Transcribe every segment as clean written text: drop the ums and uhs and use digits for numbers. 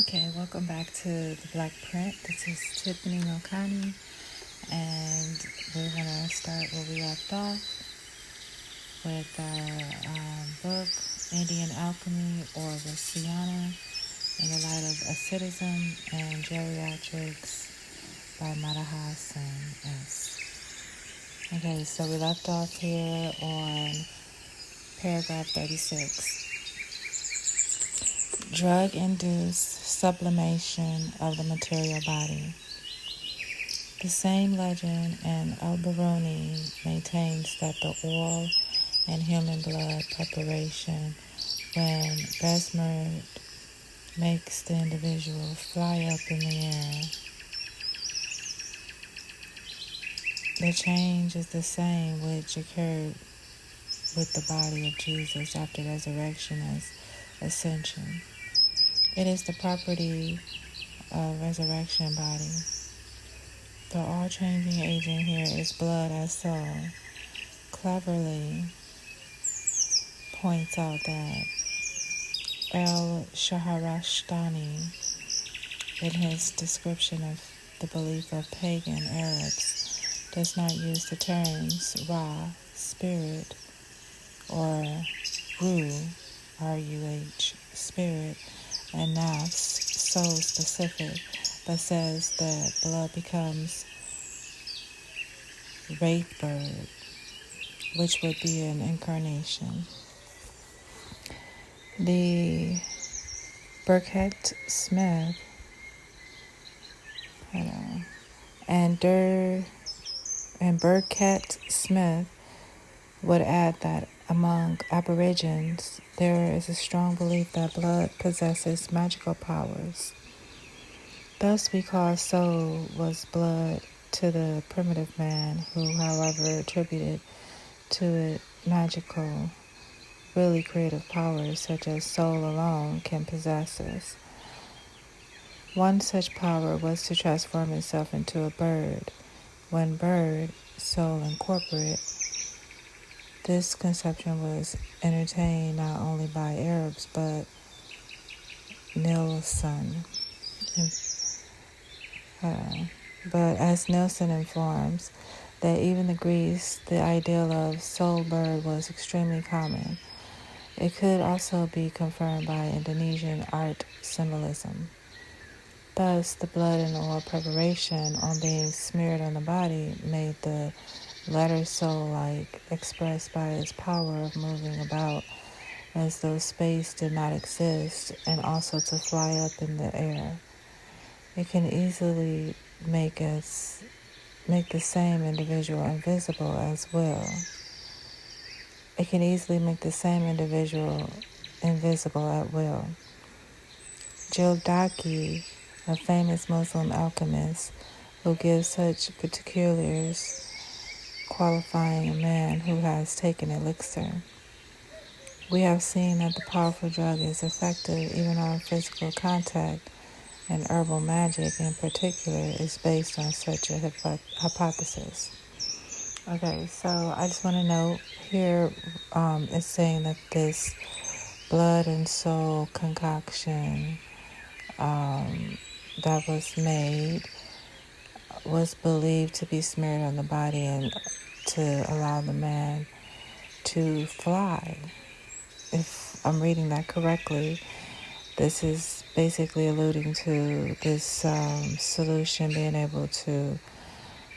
Okay, welcome back to the Black Print. This is Tiffany Milkhannie, and we're going to start where we left off with our book, Indian Alchemy or Rasayana, in the light of Asceticism and Geriatrics by Madahasan S. Okay, so we left off here on paragraph 36. Drug-induced sublimation of the material body. The same legend in Alberoni maintains that the oil and human blood preparation, when mesmered, makes the individual fly up in the air. The change is the same which occurred with the body of Jesus after resurrection as ascension. It is the property of resurrection body. The all-changing agent here is blood as soul. Cleverly points out that El-Shahrastani, in his description of the belief of pagan Arabs, does not use the terms Ra, spirit, or Ruh, R-U-H, spirit, and Nafs, soul specific, but says that blood becomes wraith bird, which would be an incarnation. The Burkett Smith and Burkett Smith would add that among Aborigines, there is a strong belief that blood possesses magical powers. Thus, we call soul was blood to the primitive man, who, however, attributed to it magical, really creative powers such as soul alone can possess us. One such power was to transform itself into a bird. When bird, soul incorporate, this conception was entertained not only by Arabs but Nilsson. But as Nilsson informs, that even the Greeks, the ideal of soul bird was extremely common. It could also be confirmed by Indonesian art symbolism. Thus, the blood and oil preparation, on being smeared on the body, made the letter soul-like, expressed by its power of moving about as though space did not exist, and also to fly up in the air. It can easily make the same individual invisible as will. It can easily make the same individual invisible at will. Jildaki, a famous Muslim alchemist, who gives such particulars qualifying a man who has taken elixir. We have seen that the powerful drug is effective even on physical contact, and herbal magic in particular is based on such a hypothesis. Okay, so I just want to note here, it's saying that this blood and soul concoction that was made was believed to be smeared on the body and to allow the man to fly. If I'm reading that correctly, this is basically alluding to this solution being able to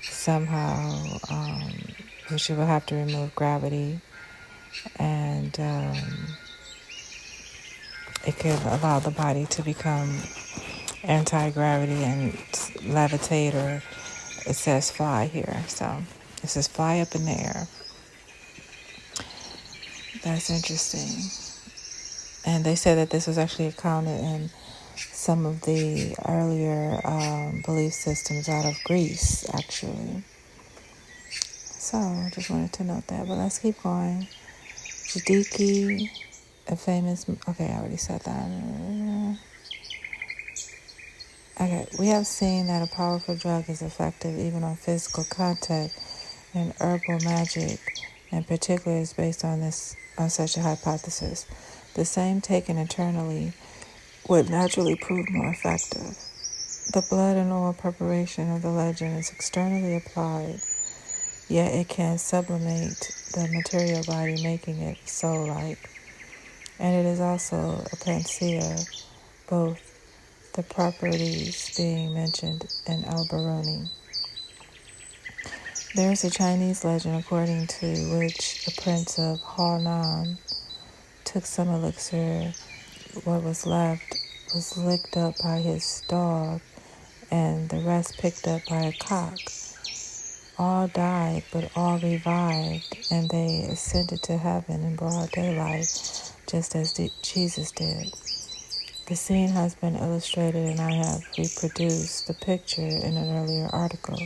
somehow, which you will have to remove gravity, and it could allow the body to become anti-gravity and levitate, or it says fly here. So it says fly up in the air. That's interesting. And they said that this was actually accounted in some of the earlier belief systems out of Greece, actually. So I just wanted to note that. But let's keep going. Judiki, a famous... Okay, I already said that. Okay, we have seen that a powerful drug is effective even on physical contact, and herbal magic in particular is based on such a hypothesis. The same taken internally would naturally prove more effective. The blood and oil preparation of the legend is externally applied, yet it can sublimate the material body, making it soul-like. And it is also a panacea, both the properties being mentioned in Al-Biruni. There is a Chinese legend according to which the prince of Hainan took some elixir. What was left was licked up by his dog, and the rest picked up by a cock. All died, but all revived, and they ascended to heaven in broad daylight, just as Jesus did. The scene has been illustrated, and I have reproduced the picture in an earlier article.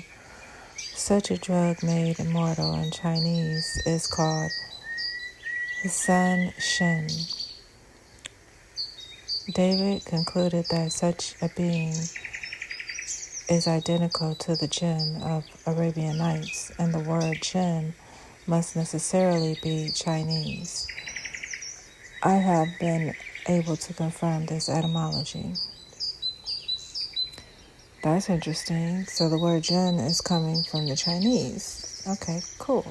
Such a drug made immortal in Chinese is called San Shen. David concluded that such a being is identical to the jinn of Arabian Nights, and the word jinn must necessarily be Chinese. I have been able to confirm this etymology. That's interesting. So the word jinn is coming from the Chinese. Okay, cool.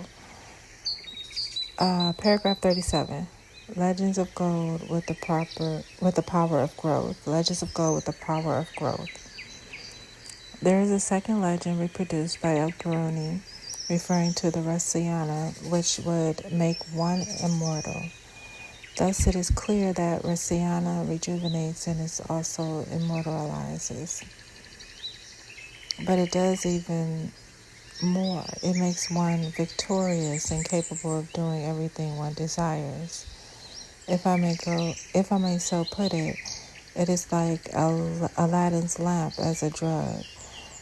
Paragraph 37. Legends of gold with the power of growth. Legends of gold with the power of growth. There is a second legend reproduced by Al-Biruni referring to the Rasayana, which would make one immortal. Thus it is clear that Rasayana rejuvenates and is also immortalizes. But it does even more. It makes one victorious and capable of doing everything one desires. If I may so put it, it is like Aladdin's lamp as a drug,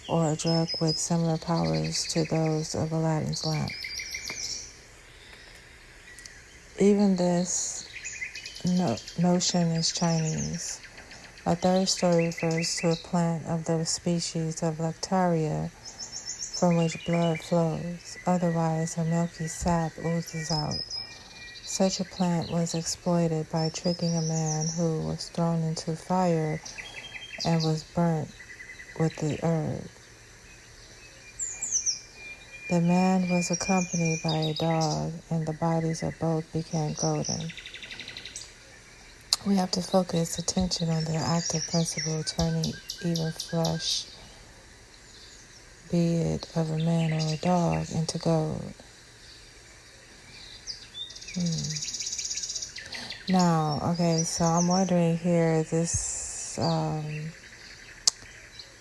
or a drug with similar powers to those of Aladdin's lamp. Even this notion is Chinese. A third story refers to a plant of the species of Lactaria from which blood flows. Otherwise, a milky sap oozes out. Such a plant was exploited by tricking a man who was thrown into fire and was burnt with the herb. The man was accompanied by a dog, and the bodies of both became golden. We have to focus attention on the active principle turning even flesh, be it of a man or a dog, into gold. Now, okay, so I'm wondering here, is this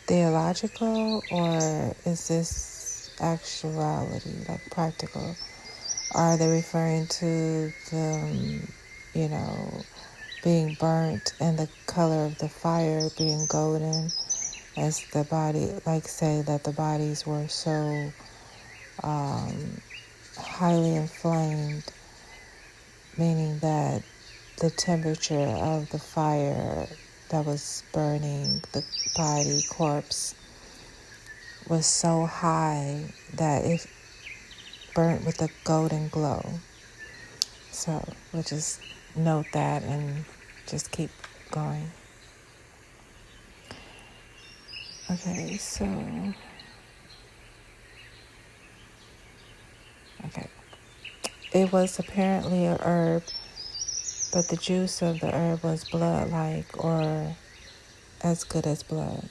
theological or is this actuality, like practical? Are they referring to the, being burnt and the color of the fire being golden, as the body, like say that the bodies were so highly inflamed, meaning that the temperature of the fire that was burning the body corpse was so high that it burnt with a golden glow. So we'll just note that and just keep going. Okay, so it was apparently a herb, but the juice of the herb was blood-like, or as good as blood.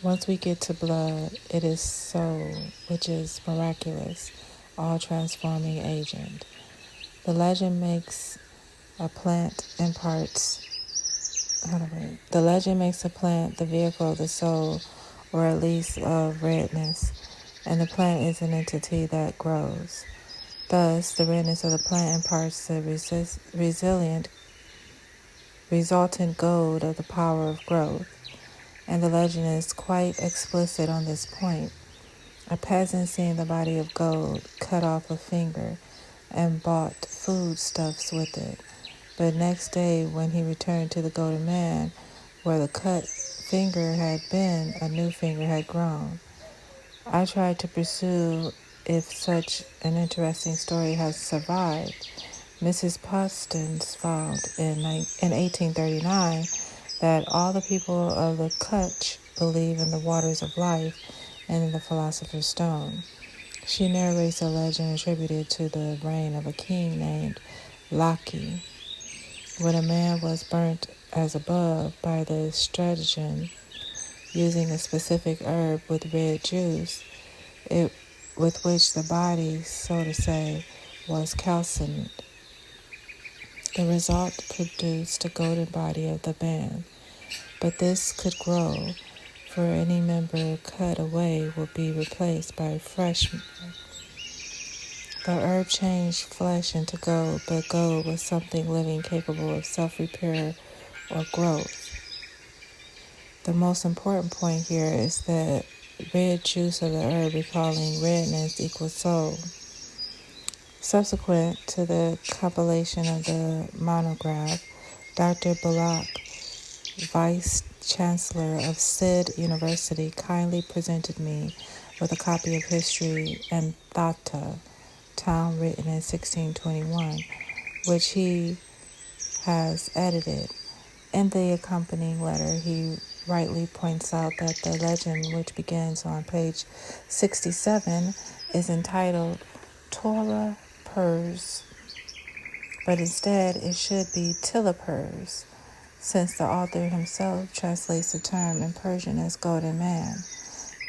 Once we get to blood, it is so, which is miraculous, all-transforming agent. The legend makes a plant imparts. The legend makes a plant the vehicle of the soul, or at least of redness, and the plant is an entity that grows. Thus, the redness of the plant imparts the resultant gold of the power of growth, and the legend is quite explicit on this point. A peasant, seeing the body of gold, cut off a finger and bought foodstuffs with it. But next day, when he returned to the golden man, where the cut finger had been, a new finger had grown. I tried to pursue if such an interesting story has survived. Mrs. Postins found in 1839 that all the people of the Kutch believe in the waters of life and in the philosopher's stone. She narrates a legend attributed to the reign of a king named Laki, when a man was burnt as above by the stratagem using a specific herb with red juice, with which the body, so to say, was calcined. The result produced a golden body of the man, but this could grow, for any member cut away would be replaced by a fresh member. The herb changed flesh into gold, but gold was something living capable of self-repair or growth. The most important point here is that red juice of the herb recalling redness equals soul. Subsequent to the compilation of the monograph, Dr. Bullock, Vice Chancellor of Sid University, kindly presented me with a copy of History and Thata, town written in 1621, which he has edited. In the accompanying letter, he rightly points out that the legend, which begins on page 67, is entitled Torah Purs, but instead it should be Tilla Purs, since the author himself translates the term in Persian as golden man.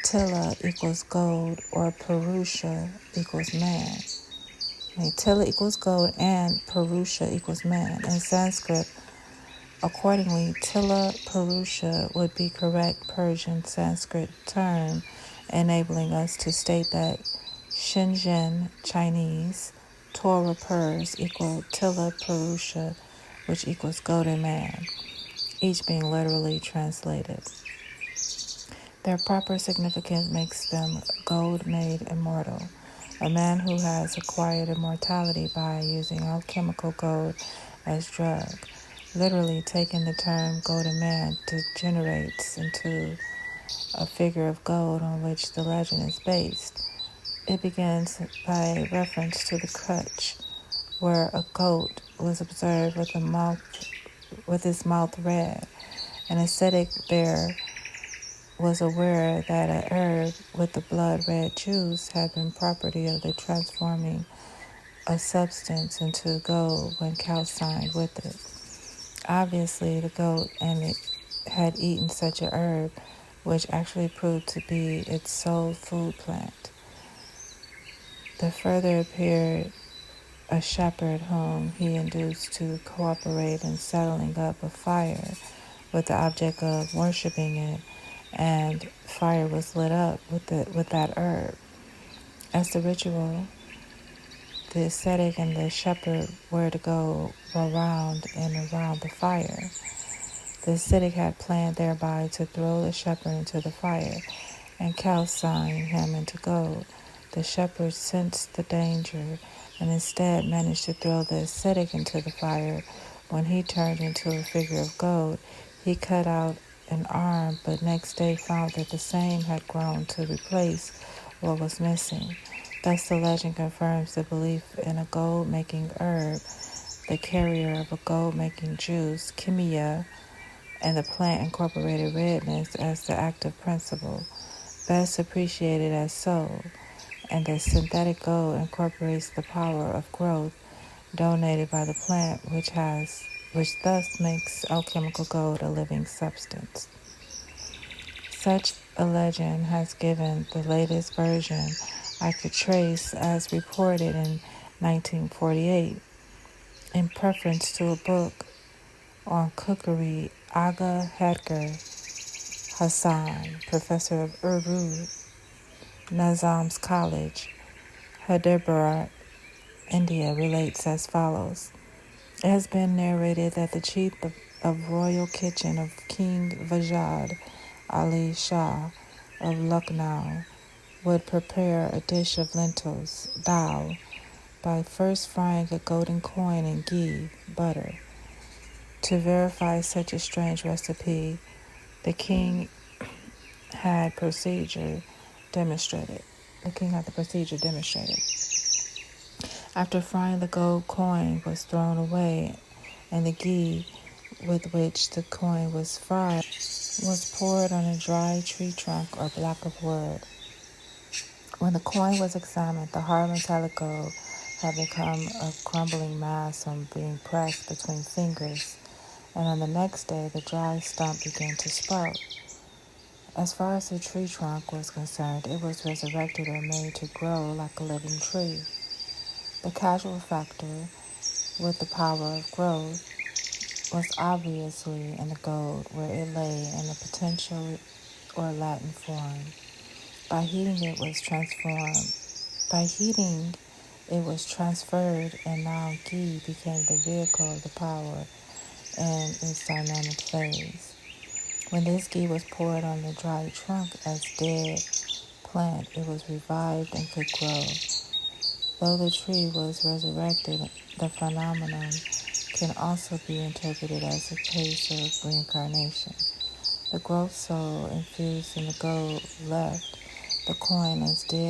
Tilla equals gold, or Purusha equals man. Tilla equals gold and Purusha equals man. In Sanskrit, accordingly, Tilla Purusha would be correct Persian Sanskrit term, enabling us to state that Shenzhen Chinese Torah Purs equal Tilla Purusha, which equals golden man, each being literally translated. Their proper significance makes them gold made immortal, a man who has acquired immortality by using alchemical gold as drug. Literally taking the term golden man degenerates into a figure of gold on which the legend is based. It begins by reference to the Kutch, where a goat was observed with its mouth red. An ascetic there was aware that a herb with the blood red juice had been property of the transforming a substance into gold when calcined with it. Obviously, the goat and it had eaten such a herb, which actually proved to be its sole food plant. There further appeared a shepherd whom he induced to cooperate in settling up a fire with the object of worshiping it, and fire was lit up with that herb. As the ritual, the ascetic and the shepherd were to go around and around the fire. The ascetic had planned thereby to throw the shepherd into the fire and calcine him into gold. The shepherd sensed the danger and instead managed to throw the ascetic into the fire. When he turned into a figure of gold, he cut out an arm, but next day found that the same had grown to replace what was missing. Thus the legend confirms the belief in a gold-making herb, the carrier of a gold-making juice, kimia, and the plant incorporated redness as the active principle, best appreciated as soul, and the synthetic gold incorporates the power of growth donated by the plant, which thus makes alchemical gold a living substance. Such a legend has given the latest version I could trace as reported in 1948, in preference to a book on cookery. Aga Hedgar Hassan, professor of Urdu, Nizam's College, Hyderabad, India, relates as follows. It has been narrated that the chief of royal kitchen of King Vajad Ali Shah of Lucknow would prepare a dish of lentils, dal, by first frying a golden coin in ghee, butter. To verify such a strange recipe, the king had the procedure demonstrated. After frying, the gold coin was thrown away and the ghee with which the coin was fried was poured on a dry tree trunk or block of wood. When the coin was examined, the hard metallic gold had become a crumbling mass from being pressed between fingers, and on the next day the dry stump began to sprout. As far as the tree trunk was concerned, it was resurrected or made to grow like a living tree. The causal factor with the power of growth was obviously in the gold, where it lay in the potential or Latin form. By heating it was transferred, and now ghee became the vehicle of the power in its dynamic phase. When this ghee was poured on the dry trunk as dead plant, it was revived and could grow. Though the tree was resurrected, the phenomenon can also be interpreted as a case of reincarnation. The growth soul infused in the gold left the coin as dead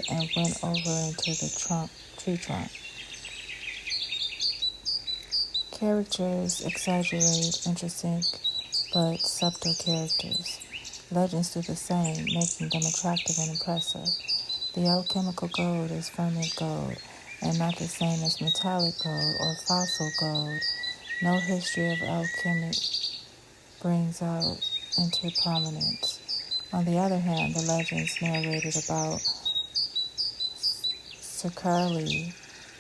and went over into the tree trunk. Characters exaggerate interesting but subtle characters. Legends do the same, making them attractive and impressive. The alchemical gold is ferment gold, and not the same as metallic gold or fossil gold. No history of alchemy brings out into prominence. On the other hand, the legends narrated about Sakali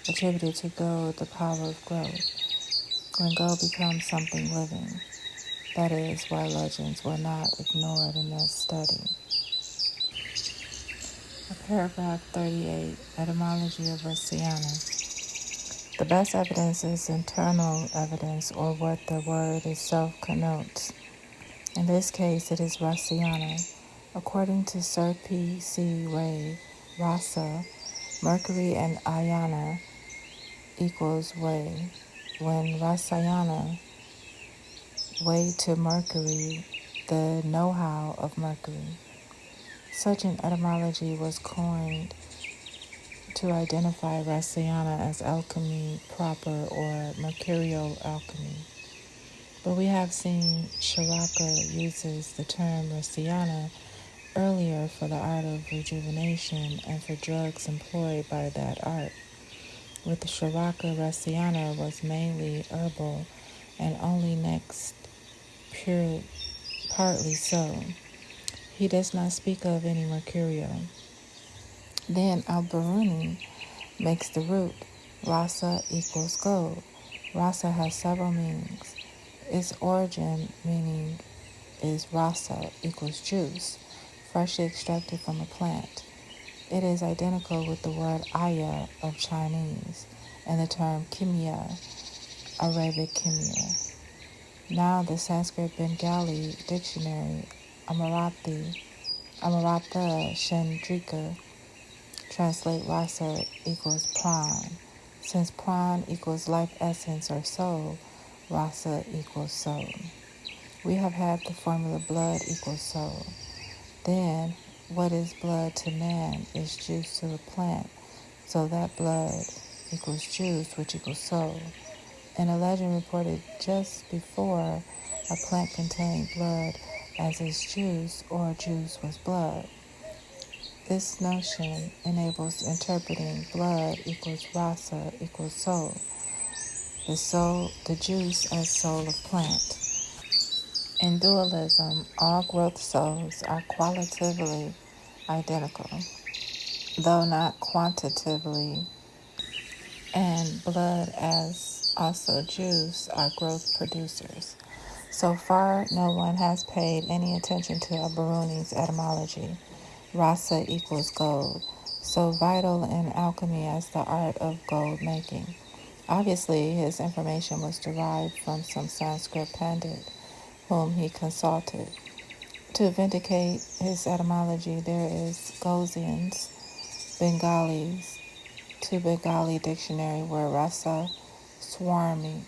attributed to gold the power of growth, when gold becomes something living. That is why legends were not ignored in that study. Paragraph 38, Etymology of Rasayana. The best evidence is internal evidence, or what the word itself connotes. In this case, it is Rasayana. According to Sir P.C. Ray, Rasa, Mercury, and Ayana equals way. When Rasayana, way to Mercury, the know-how of Mercury. Such an etymology was coined to identify Rasayana as alchemy proper or mercurial alchemy. But we have seen Charaka uses the term Rasayana earlier for the art of rejuvenation and for drugs employed by that art. With the Charaka, Rasayana was mainly herbal and only next partly so. He does not speak of any mercurial. Then Al-Biruni makes the root. Rasa equals gold. Rasa has several meanings. Its origin meaning is rasa equals juice, freshly extracted from a plant. It is identical with the word aya of Chinese and the term kimia, Arabic kimia. Now the Sanskrit Bengali dictionary Amartha Chandrika translate rasa equals pran. Since pran equals life essence or soul, rasa equals soul. We have had the formula blood equals soul. Then, what is blood to man is juice to a plant, so that blood equals juice, which equals soul. And a legend reported just before a plant contained blood as its juice, or juice was blood. This notion enables interpreting blood equals rasa equals soul. The juice as soul of plant. In dualism, all growth souls are qualitatively identical, though not quantitatively, and blood as also juice are growth producers. So far, no one has paid any attention to Al-Biruni's etymology. Rasa equals gold, so vital in alchemy as the art of gold making. Obviously, his information was derived from some Sanskrit pandit whom he consulted. To vindicate his etymology, there is Gozian's Bengali dictionary where rasa, swarna,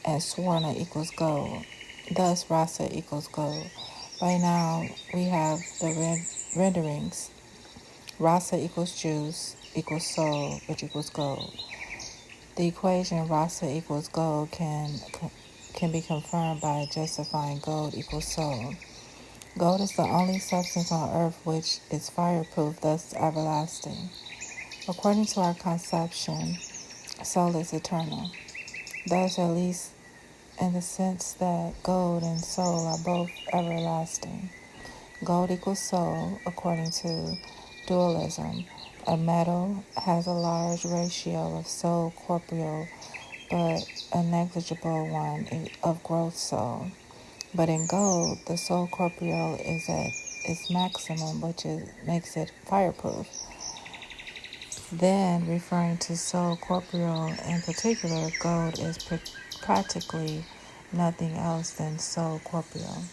and swarna equals gold. Thus, rasa equals gold. By now, we have the renderings. Rasa equals juice equals soul, which equals gold. The equation rasa equals gold can be confirmed by justifying gold equals soul. Gold is the only substance on earth which is fireproof, thus everlasting. According to our conception, soul is eternal. Thus, at least in the sense that gold and soul are both everlasting. Gold equals soul, according to dualism. A metal has a large ratio of soul corporeal, but a negligible one of growth soul. But in gold, the soul corporeal is at its maximum, which makes it fireproof. Then, referring to soul corporeal in particular, gold is practically nothing else than soul corporeal.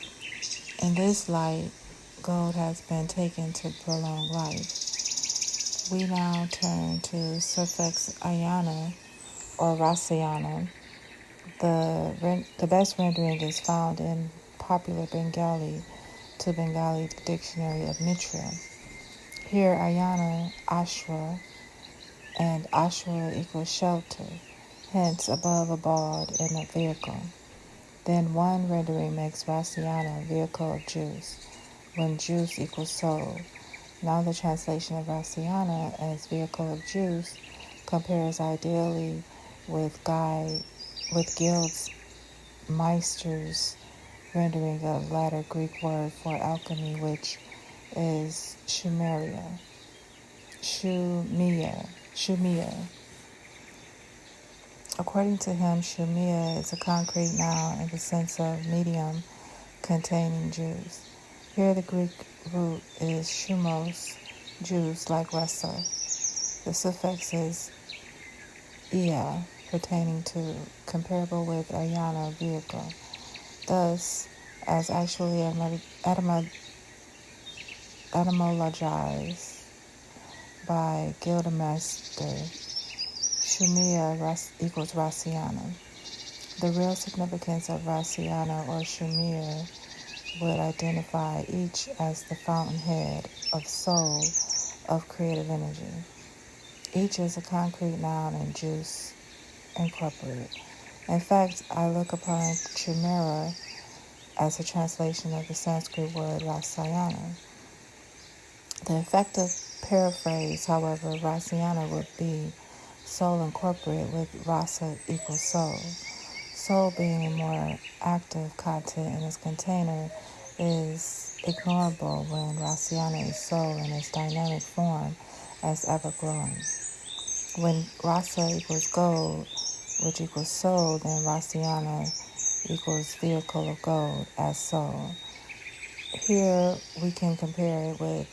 In this light, gold has been taken to prolong life. We now turn to suffix ayana or rasayana. The best rendering is found in popular Bengali to Bengali Dictionary of Mitra. Here, ayana, ashra, and ashra equals shelter, hence above a bald in a vehicle. Then one rendering makes Rasayana vehicle of juice, when juice equals soul. Now the translation of Rasayana as vehicle of juice compares ideally with Gild's Meister's rendering of latter Greek word for alchemy, which is shumia. According to him, shumia is a concrete noun in the sense of medium containing juice. Here the Greek root is shumos, juice like rasa. The suffix is ia, pertaining to, comparable with ayana, vehicle. Thus, as actually etymologized by Gildemeister, shumia equals Rasayana. The real significance of Rasayana or shumia would identify each as the fountainhead of soul, of creative energy. Each is a concrete noun and juice incorporated. In fact, I look upon chimera as a translation of the Sanskrit word Rasayana. The effective paraphrase, however, Rasayana would be soul incorporated with rasa equals soul. Soul being a more active content in its container is ignorable when Rasayana is soul in its dynamic form as ever growing. When rasa equals gold, which equals soul, then Rasayana equals vehicle of gold as soul. Here we can compare it with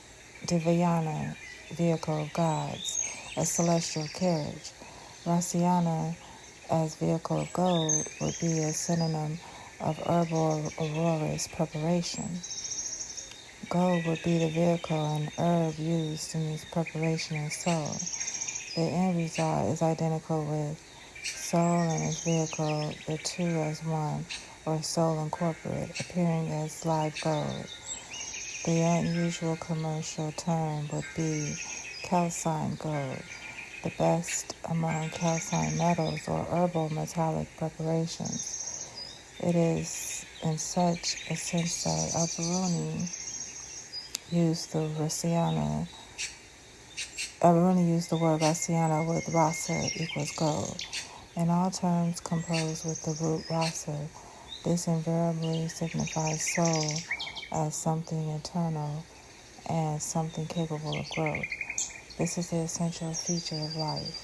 Divyana, vehicle of gods, a celestial carriage. Rasayana as vehicle of gold would be a synonym of herbal aurora's preparation. Gold would be the vehicle and herb used in its preparation and soul. The end result is identical with soul and its vehicle, the two as one, or soul incorporate, appearing as live gold. The unusual commercial term would be calcine gold, the best among calcine metals or herbal metallic preparations. It is in such a sense that Al-Biruni used the word Rasayana with rasa equals gold. In all terms composed with the root rasa, this invariably signifies soul as something eternal and something capable of growth. This is the essential feature of life.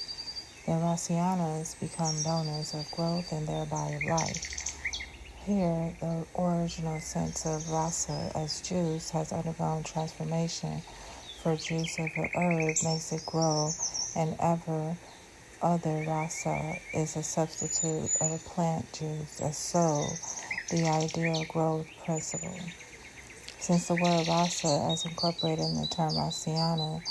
The Rasayanas become donors of growth and thereby of life. Here, the original sense of rasa as juice has undergone transformation, for juice of the herb makes it grow, and ever other rasa is a substitute of a plant juice as soul, the ideal growth principle. Since the word rasa, as incorporated in the term Rasayana,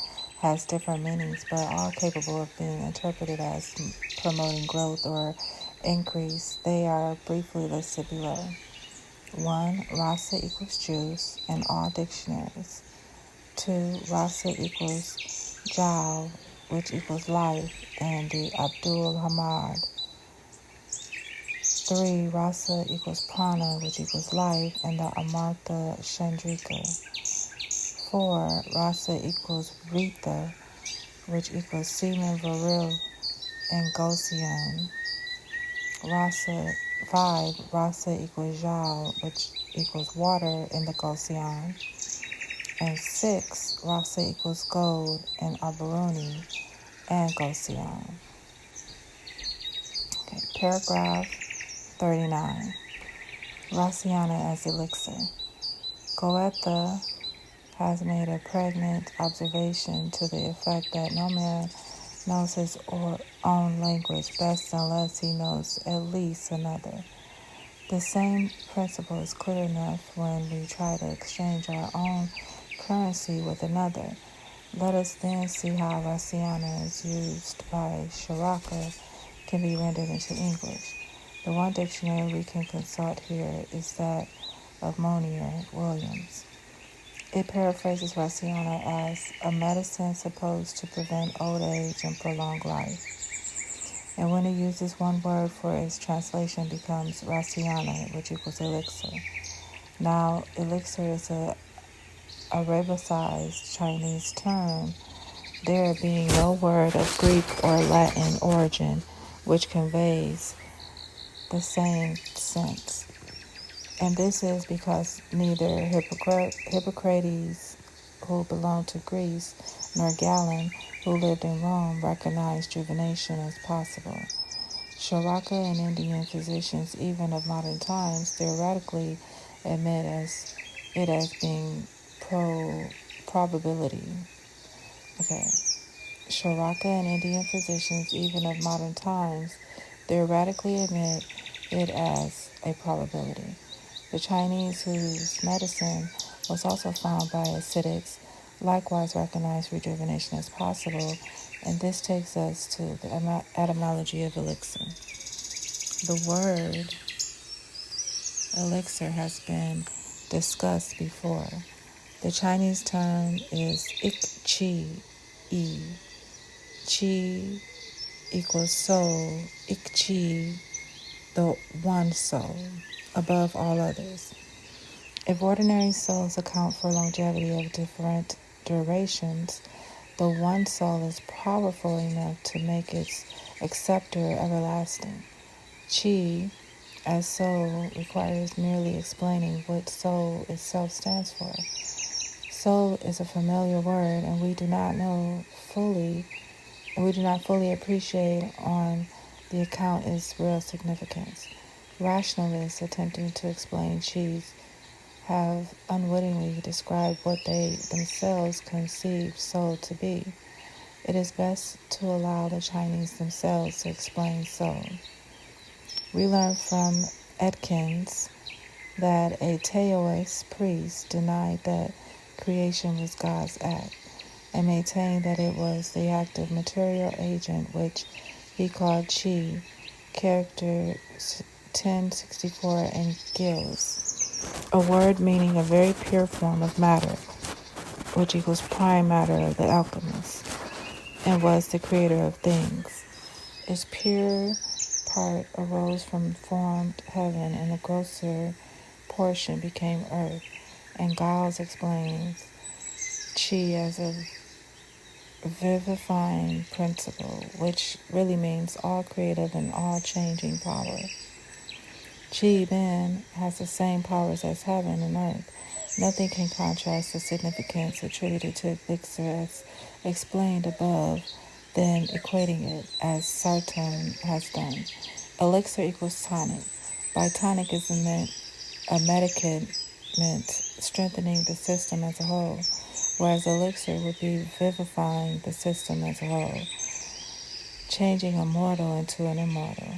has different meanings, but all capable of being interpreted as promoting growth or increase, they are briefly listed below. 1. Rasa equals juice in all dictionaries. 2. Rasa equals jiao, which equals life, and the Abdul Hamad. 3. Rasa equals prana, which equals life, and the Amartha Chandrika. 4. Rasa equals Rita, which equals semen viril and Gosyan. 5. Rasa equals Yao, which equals water in the Gosyan. And 6. Rasa equals gold in Abaroni and Gosyan. Okay, paragraph 39. Rasayana as elixir. Goethe has made a pregnant observation to the effect that no man knows his own language best unless he knows at least another. The same principle is clear enough when we try to exchange our own currency with another. Let us then see how Rasayana is used by Sharaka can be rendered into English. The one dictionary we can consult here is that of Monier Williams. It paraphrases Rasayana as a medicine supposed to prevent old age and prolong life. And when it uses one word for its translation becomes Rasayana, which equals elixir. Now, elixir is a arabicized Chinese term, there being no word of Greek or Latin origin which conveys the same sense. And this is because neither Hippocrates, who belonged to Greece, nor Galen, who lived in Rome, recognized rejuvenation as possible. Sharaka and Indian physicians, even of modern times, theoretically admit it as being probability. Okay. Sharaka and Indian physicians, even of modern times, theoretically admit it as a probability. The Chinese, whose medicine was also found by ascetics, likewise recognize rejuvenation as possible, and this takes us to the etymology of elixir. The word elixir has been discussed before. The Chinese term is ik-chi, Chi equals soul, ik-chi, the one soul, above all others. If ordinary souls account for longevity of different durations, the one soul is powerful enough to make its acceptor everlasting. Chi, as soul, requires merely explaining what soul itself stands for. Soul is a familiar word, and we do not fully appreciate on the account its real significance. Rationalists attempting to explain chi have unwittingly described what they themselves conceive soul to be. It is best to allow the Chinese themselves to explain soul. We learn from Atkins that a Taoist priest denied that creation was God's act, and maintained that it was the active material agent which he called chi, character 1064 and gills, a word meaning a very pure form of matter, which equals prime matter of the alchemist, and was the creator of things. Its pure part arose from formed heaven, and the grosser portion became earth, and Giles explains chi as a vivifying principle, which really means all creative and all changing power. Chi, then, has the same powers as heaven and earth. Nothing can contrast the significance attributed to elixir as explained above than equating it, as Sarton has done. Elixir equals tonic. By tonic is meant a medicament strengthening the system as a whole, whereas elixir would be vivifying the system as a whole, changing a mortal into an immortal.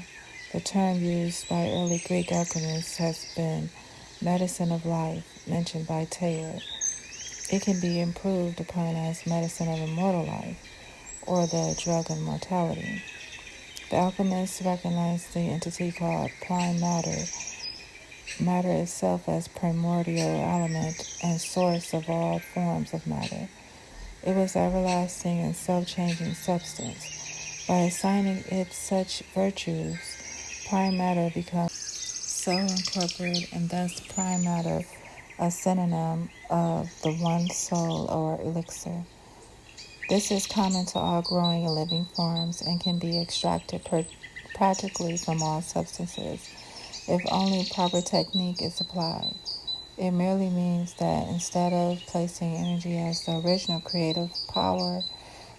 The term used by early Greek alchemists has been medicine of life, mentioned by Taylor. It can be improved upon as medicine of immortal life, or the drug of mortality. The alchemists recognized the entity called prime matter itself as primordial element and source of all forms of matter. It was everlasting and self-changing substance. By assigning it such virtues, prime matter becomes soul incorporate, and thus prime matter a synonym of the one soul or elixir. This is common to all growing and living forms and can be extracted practically from all substances if only proper technique is applied. It merely means that instead of placing energy as the original creative power,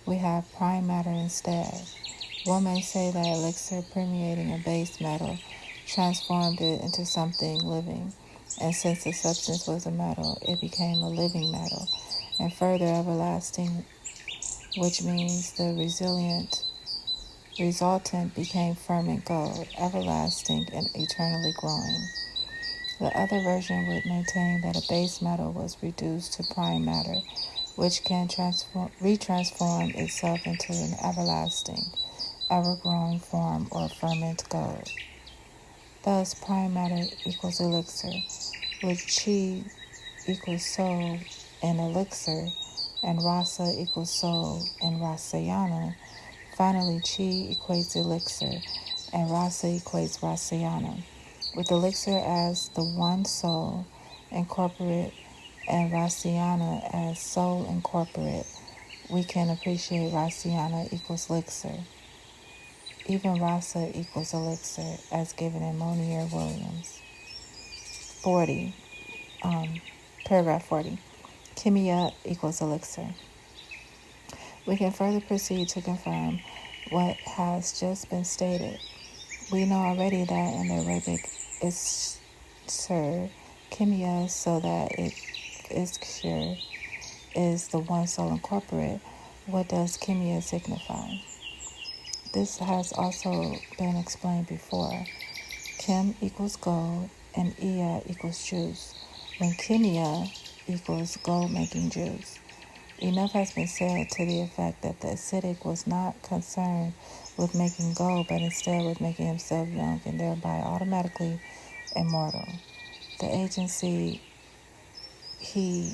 we have prime matter instead. One may say that elixir permeating a base metal transformed it into something living, and since the substance was a metal, it became a living metal, and further everlasting, which means the resultant became ferment gold, everlasting and eternally growing. The other version would maintain that a base metal was reduced to prime matter, which can retransform itself into an everlasting, ever-growing form or ferment gold. Thus, prime matter equals elixir, with chi equals soul in elixir, and rasa equals soul in Rasayana. Finally, chi equates elixir, and rasa equates Rasayana. With elixir as the one soul incorporate and Rasayana as soul incorporate, we can appreciate Rasayana equals elixir. Even rasa equals elixir, as given in Monier Williams. 40. Paragraph 40. Kimia equals elixir. We can further proceed to confirm what has just been stated. We know already that in the Arabic is sir kimia, so that it is sure is the one soul incorporate. What does kimia signify? This has also been explained before. Kim equals gold and iya equals juice, when kimia equals gold-making juice. Enough has been said to the effect that the ascetic was not concerned with making gold, but instead with making himself young and thereby automatically immortal. The agency he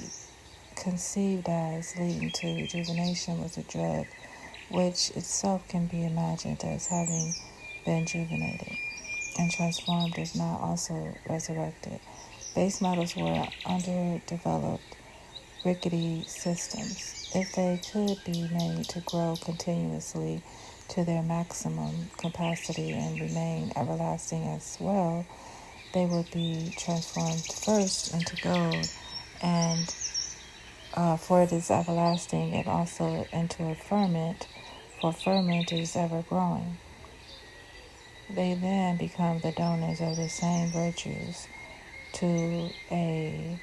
conceived as leading to rejuvenation was a drug, which itself can be imagined as having been rejuvenated and transformed is now also resurrected. Base metals were underdeveloped, rickety systems. If they could be made to grow continuously to their maximum capacity and remain everlasting as well, they would be transformed first into gold, and for it is everlasting, and also into a ferment, for ferment is ever growing. They then become the donors of the same virtues to a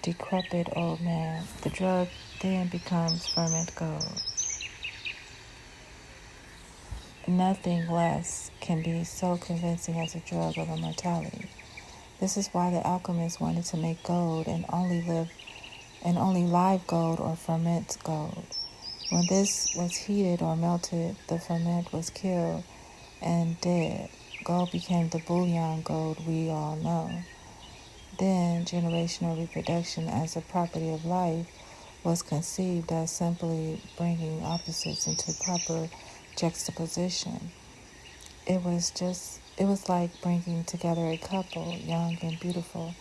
decrepit old man. The drug then becomes ferment gold. Nothing less can be so convincing as a drug of immortality. This is why the alchemists wanted to make gold and only live gold or ferment gold. When this was heated or melted, the ferment was killed and dead. Gold became the bullion gold we all know. Then, generational reproduction as a property of life was conceived as simply bringing opposites into proper juxtaposition. It was like bringing together a couple, young and beautiful,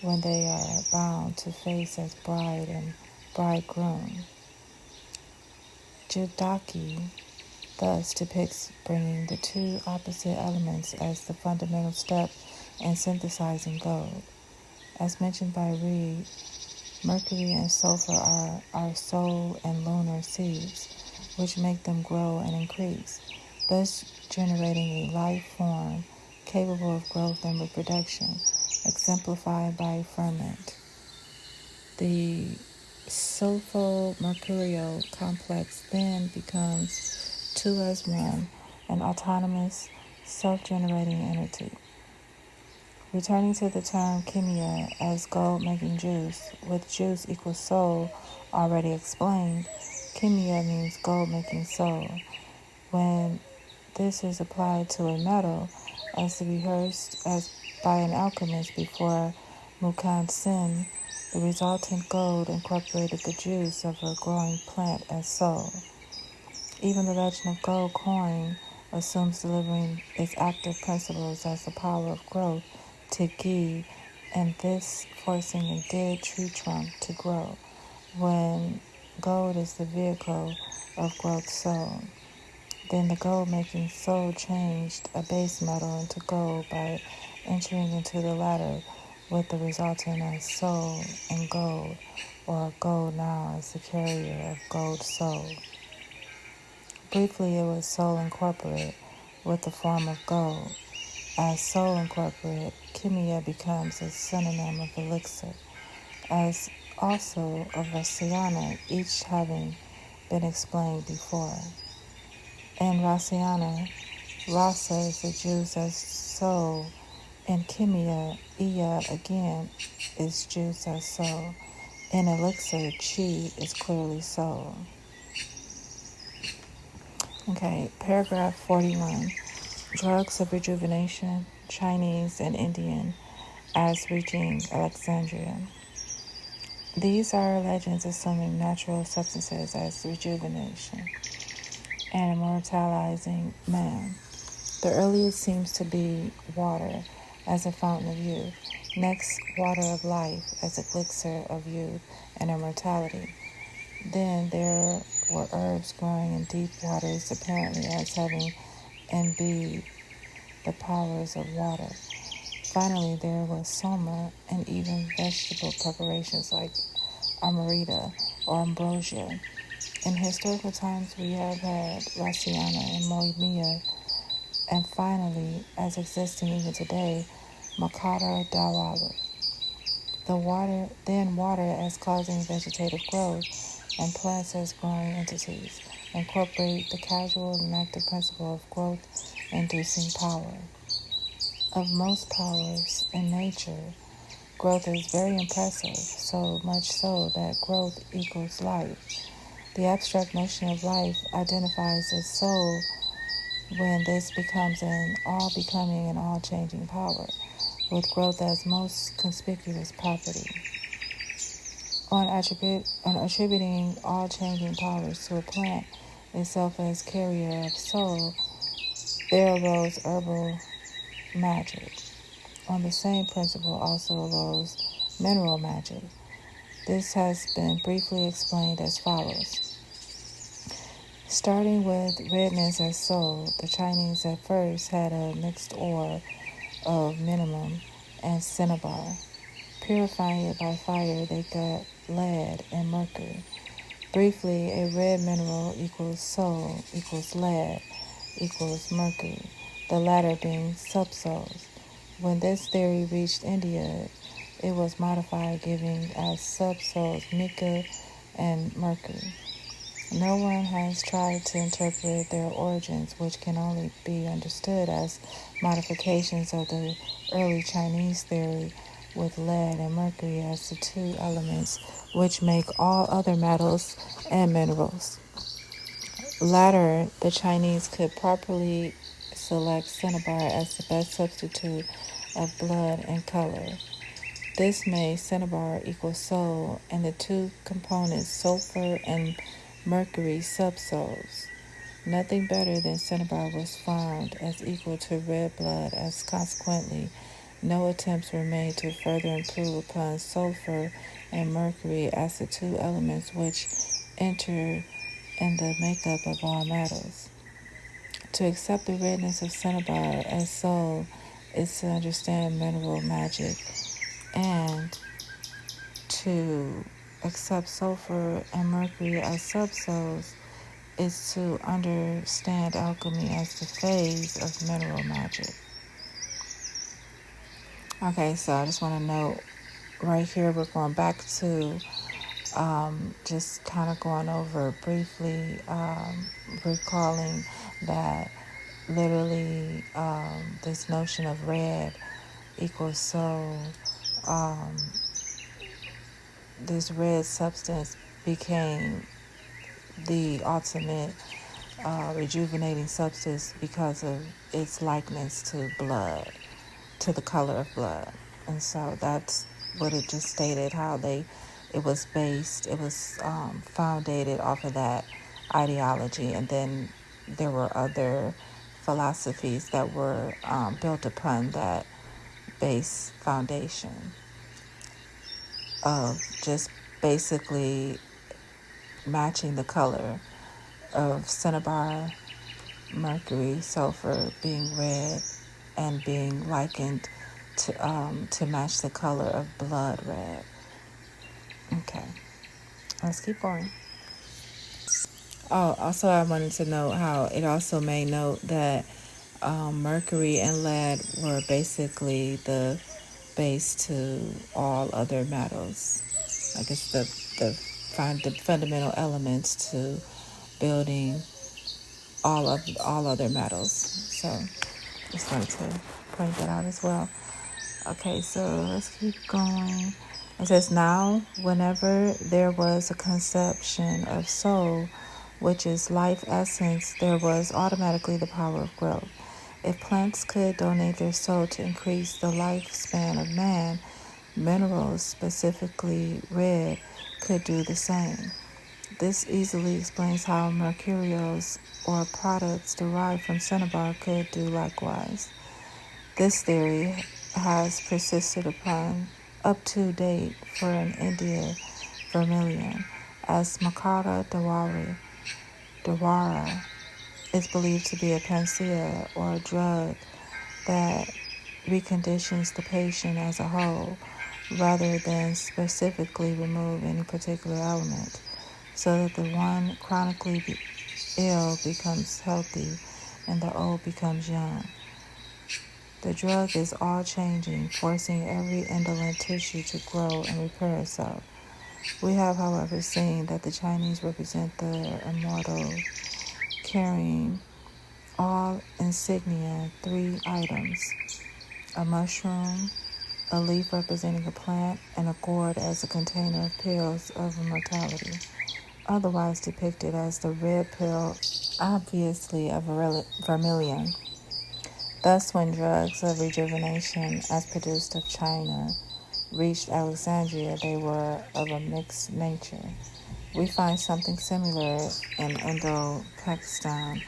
when they are bound to face as bride and bridegroom. Judaki thus depicts bringing the two opposite elements as the fundamental step in synthesizing gold. As mentioned by Reed, Mercury and sulfur are our soul and lunar seeds, which make them grow and increase, thus generating a life form capable of growth and reproduction, exemplified by ferment. The sulfo-mercurial complex then becomes two as one, an autonomous, self-generating entity. Returning to the term kimia as gold-making juice, with juice equals soul already explained, kimia means gold-making soul. When this is applied to a metal, as rehearsed as by an alchemist before Mukan Sin, The resultant gold incorporated the juice of a growing plant as soul. Even the legend of gold coin assumes delivering its active principles as the power of growth to Gi, and this forcing a dead tree trunk to grow, when gold is the vehicle of growth soul. Then the gold-making soul changed a base metal into gold by entering into the latter, with the resultant as soul and gold, or gold now as the carrier of gold soul. Briefly, it was soul incorporate with the form of gold. As soul incorporate, Kimia becomes a synonym of elixir, as also of Rasayana, each having been explained before. In Rasayana, Rasa is the juice as soul, and Kimia, Iya again, is juice as soul. In elixir, Chi is clearly soul. Okay, paragraph 41. Drugs of rejuvenation, Chinese and Indian, as reaching Alexandria. These are legends assuming natural substances as rejuvenation and immortalizing man. The earliest seems to be water as a fountain of youth. Next, water of life as elixir of youth and immortality. Then there were herbs growing in deep waters, apparently as having imbued the powers of water. Finally, there was soma and even vegetable preparations like amarita or ambrosia. In historical times, we have had Rasayana and Moimia, and finally, as existing even today, Makara Dawala. Water as causing vegetative growth, and plants as growing entities, incorporate the causal and active principle of growth-inducing power. Of most powers in nature, growth is very impressive, so much so that growth equals life. The abstract notion of life identifies as soul when this becomes an all-becoming and all-changing power, with growth as most conspicuous property. On attributing all changing powers to a plant itself as carrier of soul, there arose herbal magic. On the same principle also arose mineral magic. This has been briefly explained as follows. Starting with redness as soul, the Chinese at first had a mixed ore of minimum and cinnabar. Purifying it by fire, they got lead and mercury. Briefly, a red mineral equals soul equals lead equals mercury, the latter being subsouls. When this theory reached India, it was modified, giving as subsouls mica and mercury. No one has tried to interpret their origins, which can only be understood as modifications of the early Chinese theory, with lead and mercury as the two elements which make all other metals and minerals. Latter, the Chinese could properly select cinnabar as the best substitute of blood and color. This made cinnabar equal soul, and the two components, sulfur and mercury, subsouls. Nothing better than cinnabar was found as equal to red blood, as consequently no attempts were made to further improve upon sulfur and mercury as the two elements which enter in the makeup of all metals. To accept the redness of cinnabar as soul is to understand mineral magic, and to accept sulfur and mercury as subsouls is to understand alchemy as the phase of mineral magic. Okay, so I just want to note right here, we're going back to just kind of going over briefly, recalling that literally this notion of red equals soul. This red substance became the ultimate rejuvenating substance because of its likeness to blood, to the color of blood. And so that's would have just stated how it was founded off of that ideology, and then there were other philosophies that were built upon that base foundation of just basically matching the color of cinnabar, mercury, sulfur being red, and being likened to match the color of blood red. Okay, let's keep going. Oh, also I wanted to note how it also made note that mercury and lead were basically the base to all other metals. I guess the fundamental elements to building all other metals. So just wanted to point that out as well. Okay, so let's keep going. It says, now, whenever there was a conception of soul, which is life essence, there was automatically the power of growth. If plants could donate their soul to increase the lifespan of man, minerals, specifically red, could do the same. This easily explains how mercurials or products derived from cinnabar could do likewise. This theory has persisted upon up to date for an India vermilion, as Makara Dawara is believed to be a panacea or a drug that reconditions the patient as a whole rather than specifically remove any particular element, so that the one chronically ill becomes healthy and the old becomes young. The drug is all-changing, forcing every indolent tissue to grow and repair itself. We have, however, seen that the Chinese represent the immortal, carrying all insignia 3 items: a mushroom, a leaf representing a plant, and a gourd as a container of pills of immortality, otherwise depicted as the red pill, obviously a vermilion. Thus, when drugs of rejuvenation, as produced of China, reached Alexandria, they were of a mixed nature. We find something similar in Indo-Pakistan,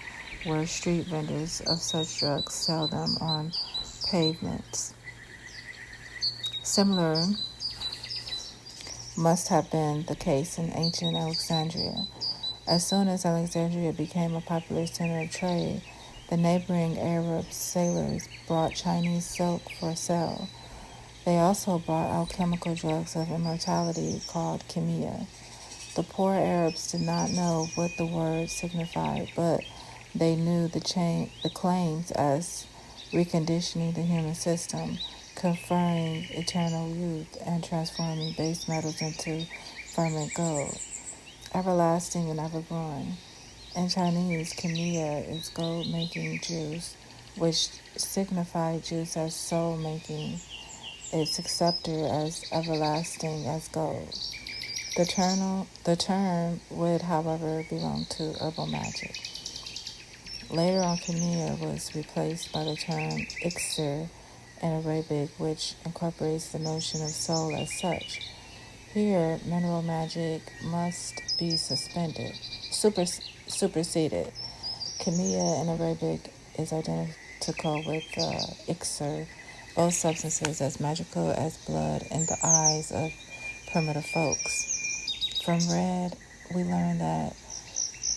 where street vendors of such drugs sell them on pavements. Similar must have been the case in ancient Alexandria. As soon as Alexandria became a popular center of trade, the neighboring Arab sailors brought Chinese silk for sale. They also brought alchemical drugs of immortality called chemia. The poor Arabs did not know what the word signified, but they knew the claims as reconditioning the human system, conferring eternal youth, and transforming base metals into ferment gold, everlasting and ever-growing. In Chinese, chemia is gold-making juice, which signified juice as soul-making, its acceptor as everlasting as gold. The term would, however, belong to herbal magic. Later on, chemia was replaced by the term elixir in Arabic, which incorporates the notion of soul as such. Here, mineral magic must be superseded. Chemia in Arabic is identical with elixir, both substances as magical as blood in the eyes of primitive folks. From red, we learn that,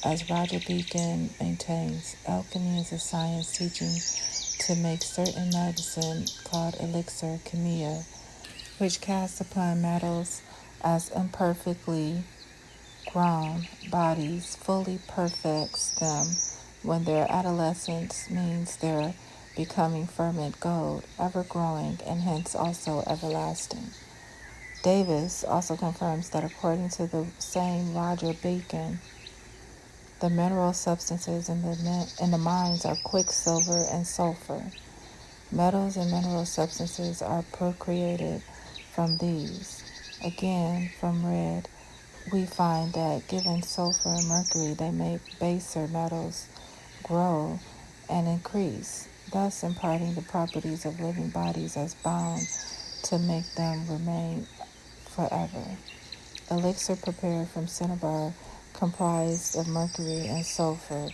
as Roger Bacon maintains, alchemy is a science teaching to make certain medicine called elixir chemia, which casts upon metals as imperfectly grown bodies fully perfects them when their adolescence means their becoming ferment gold, ever-growing, and hence also everlasting. Davis also confirms that according to the same Roger Bacon, the mineral substances in the mines are quicksilver and sulfur. Metals and mineral substances are procreated from these. Again, from red, we find that given sulfur and mercury, they make baser metals grow and increase, thus imparting the properties of living bodies as bound to make them remain forever. Elixir prepared from cinnabar comprised of mercury and sulfur,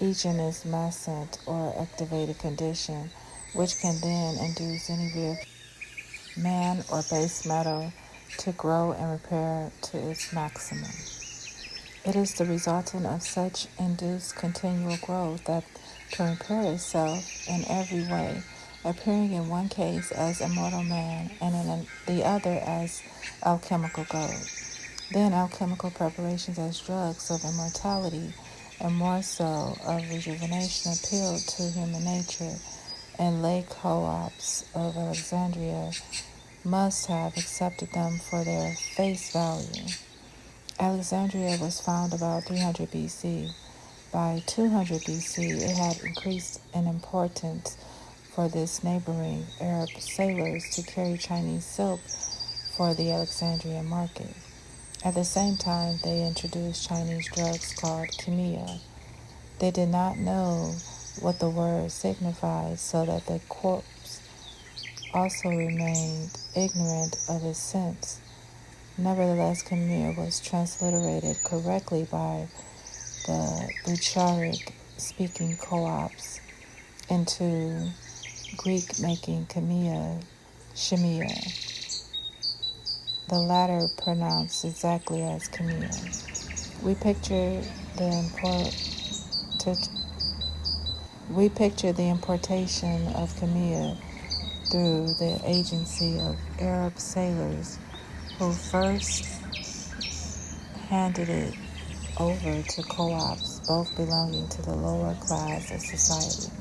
each in its nascent or activated condition, which can then induce any vehicle, man, or base metal to grow and repair to its maximum. It is the resultant of such induced continual growth that can repair itself in every way, appearing in one case as immortal man and in the other as alchemical gold. Then alchemical preparations as drugs of immortality and more so of rejuvenation appealed to human nature, and lay co-ops of Alexandria must have accepted them for their face value. Alexandria was found about 300 BC. By 200 BC, it had increased in importance for this neighboring Arab sailors to carry Chinese silk for the Alexandrian market. At the same time, they introduced Chinese drugs called chemia. They did not know what the word signified, so that the corpse also remained ignorant of its sense. Nevertheless, chemia was transliterated correctly by the Griatrics-speaking co-ops into Greek, making chemia, the latter pronounced exactly as chemia. We picture the importation of chemia through the agency of Arab sailors who first handed it over to co-ops, both belonging to the lower class of society.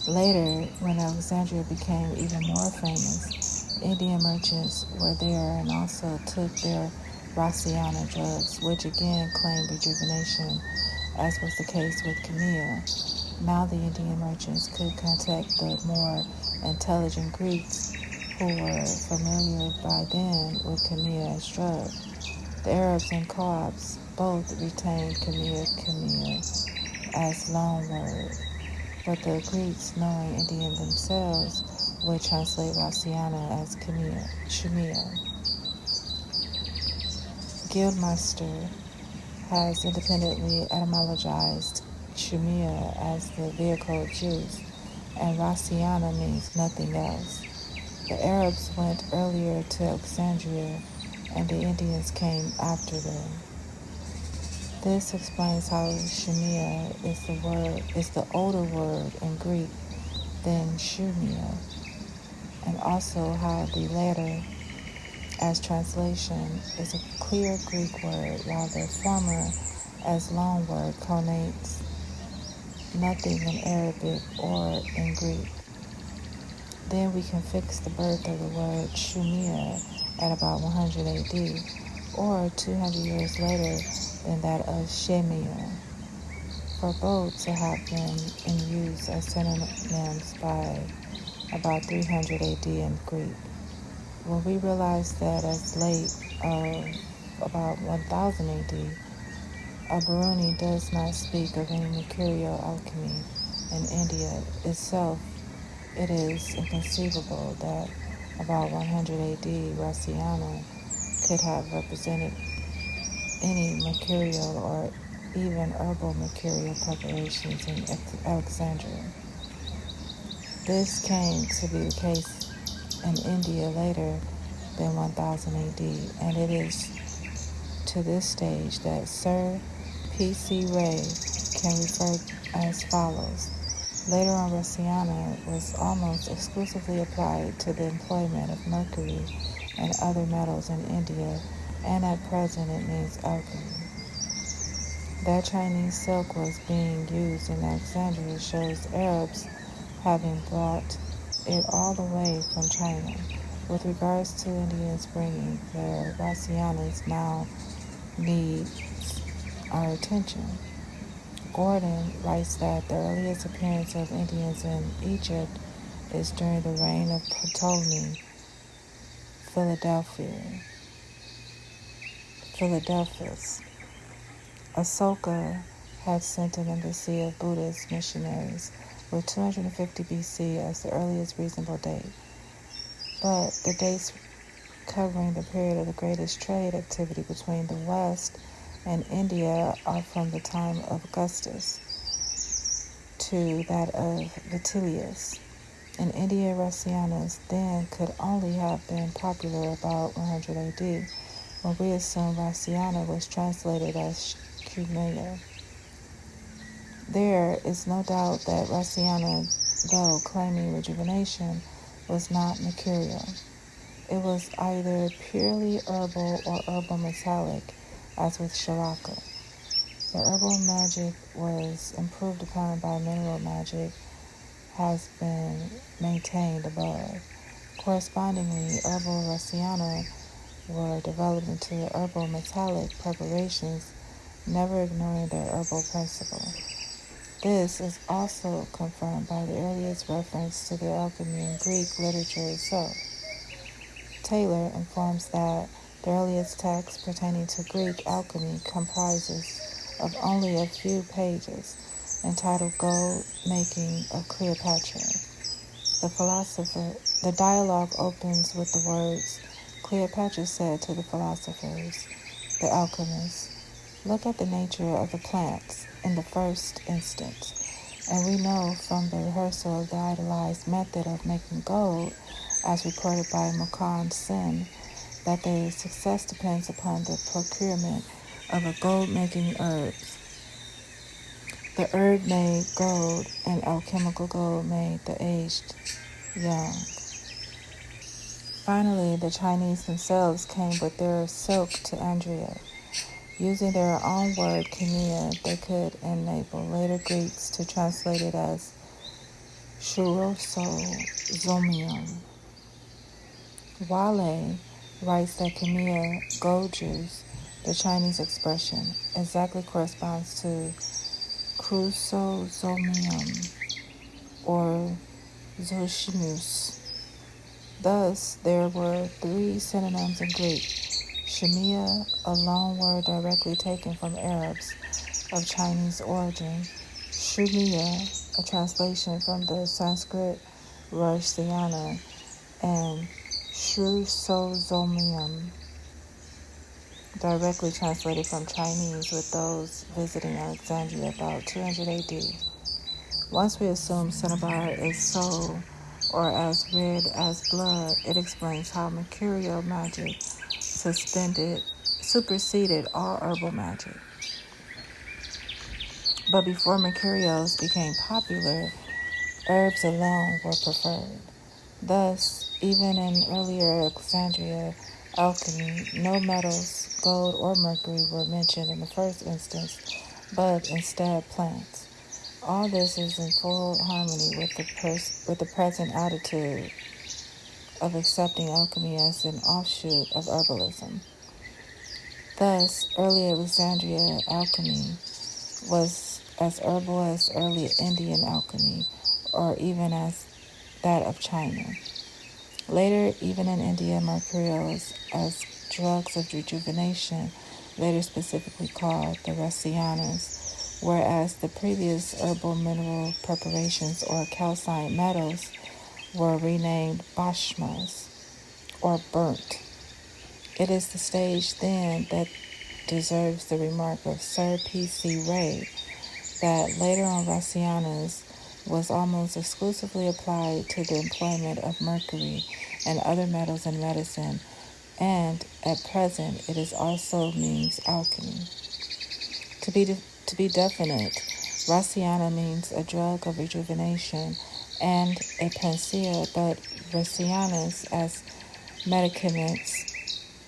Later, when Alexandria became even more famous, Indian merchants were there and also took their Rasayana drugs, which again claimed rejuvenation, as was the case with chemia. Now the Indian merchants could contact the more intelligent Greeks who were familiar by then with chemia as drug. The Arabs and co-ops both retained chemia as loan word, but the Greeks, knowing Indian themselves, would translate Rasayana as chemia. Guildmaster has independently etymologized chemia as the vehicle of juice, and Rasayana means nothing else. The Arabs went earlier to Alexandria, and the Indians came after them. This explains how chemia is the older word in Greek than shumia, and also how the latter, as translation, is a clear Greek word, while the former, as loan word, connotes nothing in Arabic or in Greek. Then we can fix the birth of the word shumia at about 100 AD, or 200 years later than that of shemia, for both to have been in use as synonyms by about 300 AD in Greek. When we realize that as late of about 1000 AD, Al-Biruni does not speak of any mercurial alchemy in India itself, it is inconceivable that about 100 AD Rasayana could have represented any mercurial or even herbal mercurial preparations in Alexandria. This came to be the case in India later than 1000 AD, and it is to this stage that Sir P.C. Ray can refer as follows. Later on, Rasayana was almost exclusively applied to the employment of mercury and other metals in India, and at present it means alchemy. That Chinese silk was being used in Alexandria shows Arabs having brought it all the way from China. With regards to Indians bringing their Rasayanas now needs our attention. Gordon writes that the earliest appearance of Indians in Egypt is during the reign of Ptolemy Philadelphus. Asoka had sent an embassy of Buddhist missionaries with 250 BC as the earliest reasonable date. but the dates covering the period of the greatest trade activity between the West and India are from the time of Augustus to that of Vitellius. In India, Rasayana then could only have been popular about 100 AD, when we assume Rasayana was translated as Cumea. There is no doubt that Rasayana, though claiming rejuvenation, was not mercurial. It was either purely herbal or herbal metallic, as with Shalaka. The herbal magic was improved upon by mineral magic, has been maintained above. Correspondingly, herbal Rasayana were developed into herbal metallic preparations, never ignoring their herbal principle. This is also confirmed by the earliest reference to the alchemy in Greek literature itself. Taylor informs that the earliest text pertaining to Greek alchemy comprises of only a few pages, entitled Gold Making of Cleopatra. The dialogue opens with the words, Cleopatra said to the philosophers, the alchemists, look at the nature of the plants in the first instance, and we know from the rehearsal of the idolized method of making gold, as reported by Makan Sen, that their success depends upon the procurement of a gold-making herb. The herb made gold, and alchemical gold made the aged young. Finally, the Chinese themselves came with their silk to Andria. Using their own word, Cumea, they could enable later Greeks to translate it as Shurosozomium. Wale writes that Cumea, gold juice, the Chinese expression, exactly corresponds to Crusozomium or Zoshimus. Thus, there were three synonyms in Greek. Shemia, a loan word directly taken from Arabs of Chinese origin. Shumia, a translation from the Sanskrit Rasayana. And Shrusozomium, directly translated from Chinese with those visiting Alexandria about 200 AD. Once we assume cinnabar is soul or as red as blood, it explains how mercurial magic superseded all herbal magic. But before mercurials became popular, herbs alone were preferred. Thus, even in earlier Alexandria alchemy, no metals, gold or mercury, were mentioned in the first instance, but instead plants. All this is in full harmony with the present attitude of accepting alchemy as an offshoot of herbalism. Thus, early Alexandria alchemy was as herbal as early Indian alchemy, or even as that of China. Later, even in India, mercurials as drugs of rejuvenation, later specifically called the Rasayanas, whereas the previous herbal mineral preparations or calcined metals were renamed bhashmas, or burnt. It is the stage then that deserves the remark of Sir P.C. Ray that later on Rasayanas was almost exclusively applied to the employment of mercury and other metals in medicine, and at present it is also means alchemy. To be definite, Rasayana means a drug of rejuvenation and a panacea, but Rasayanas as medicaments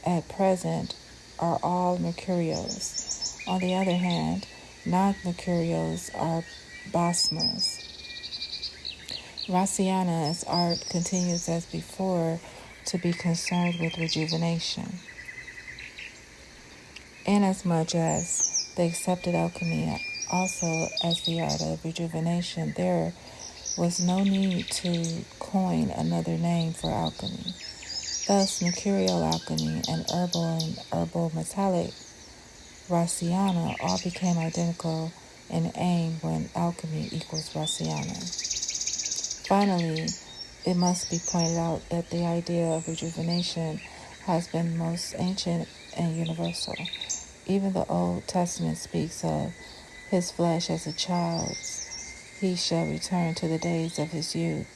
at present are all mercurials. On the other hand, non-mercurials are bhasmas. Rasayana as art continues as before to be concerned with rejuvenation. Inasmuch as they accepted alchemy also as the art of rejuvenation, there was no need to coin another name for alchemy. Thus, mercurial alchemy and herbal metallic Rasayana all became identical in aim when alchemy equals Rasayana. Finally, it must be pointed out that the idea of rejuvenation has been most ancient and universal. Even the Old Testament speaks of his flesh as a child's. He shall return to the days of his youth.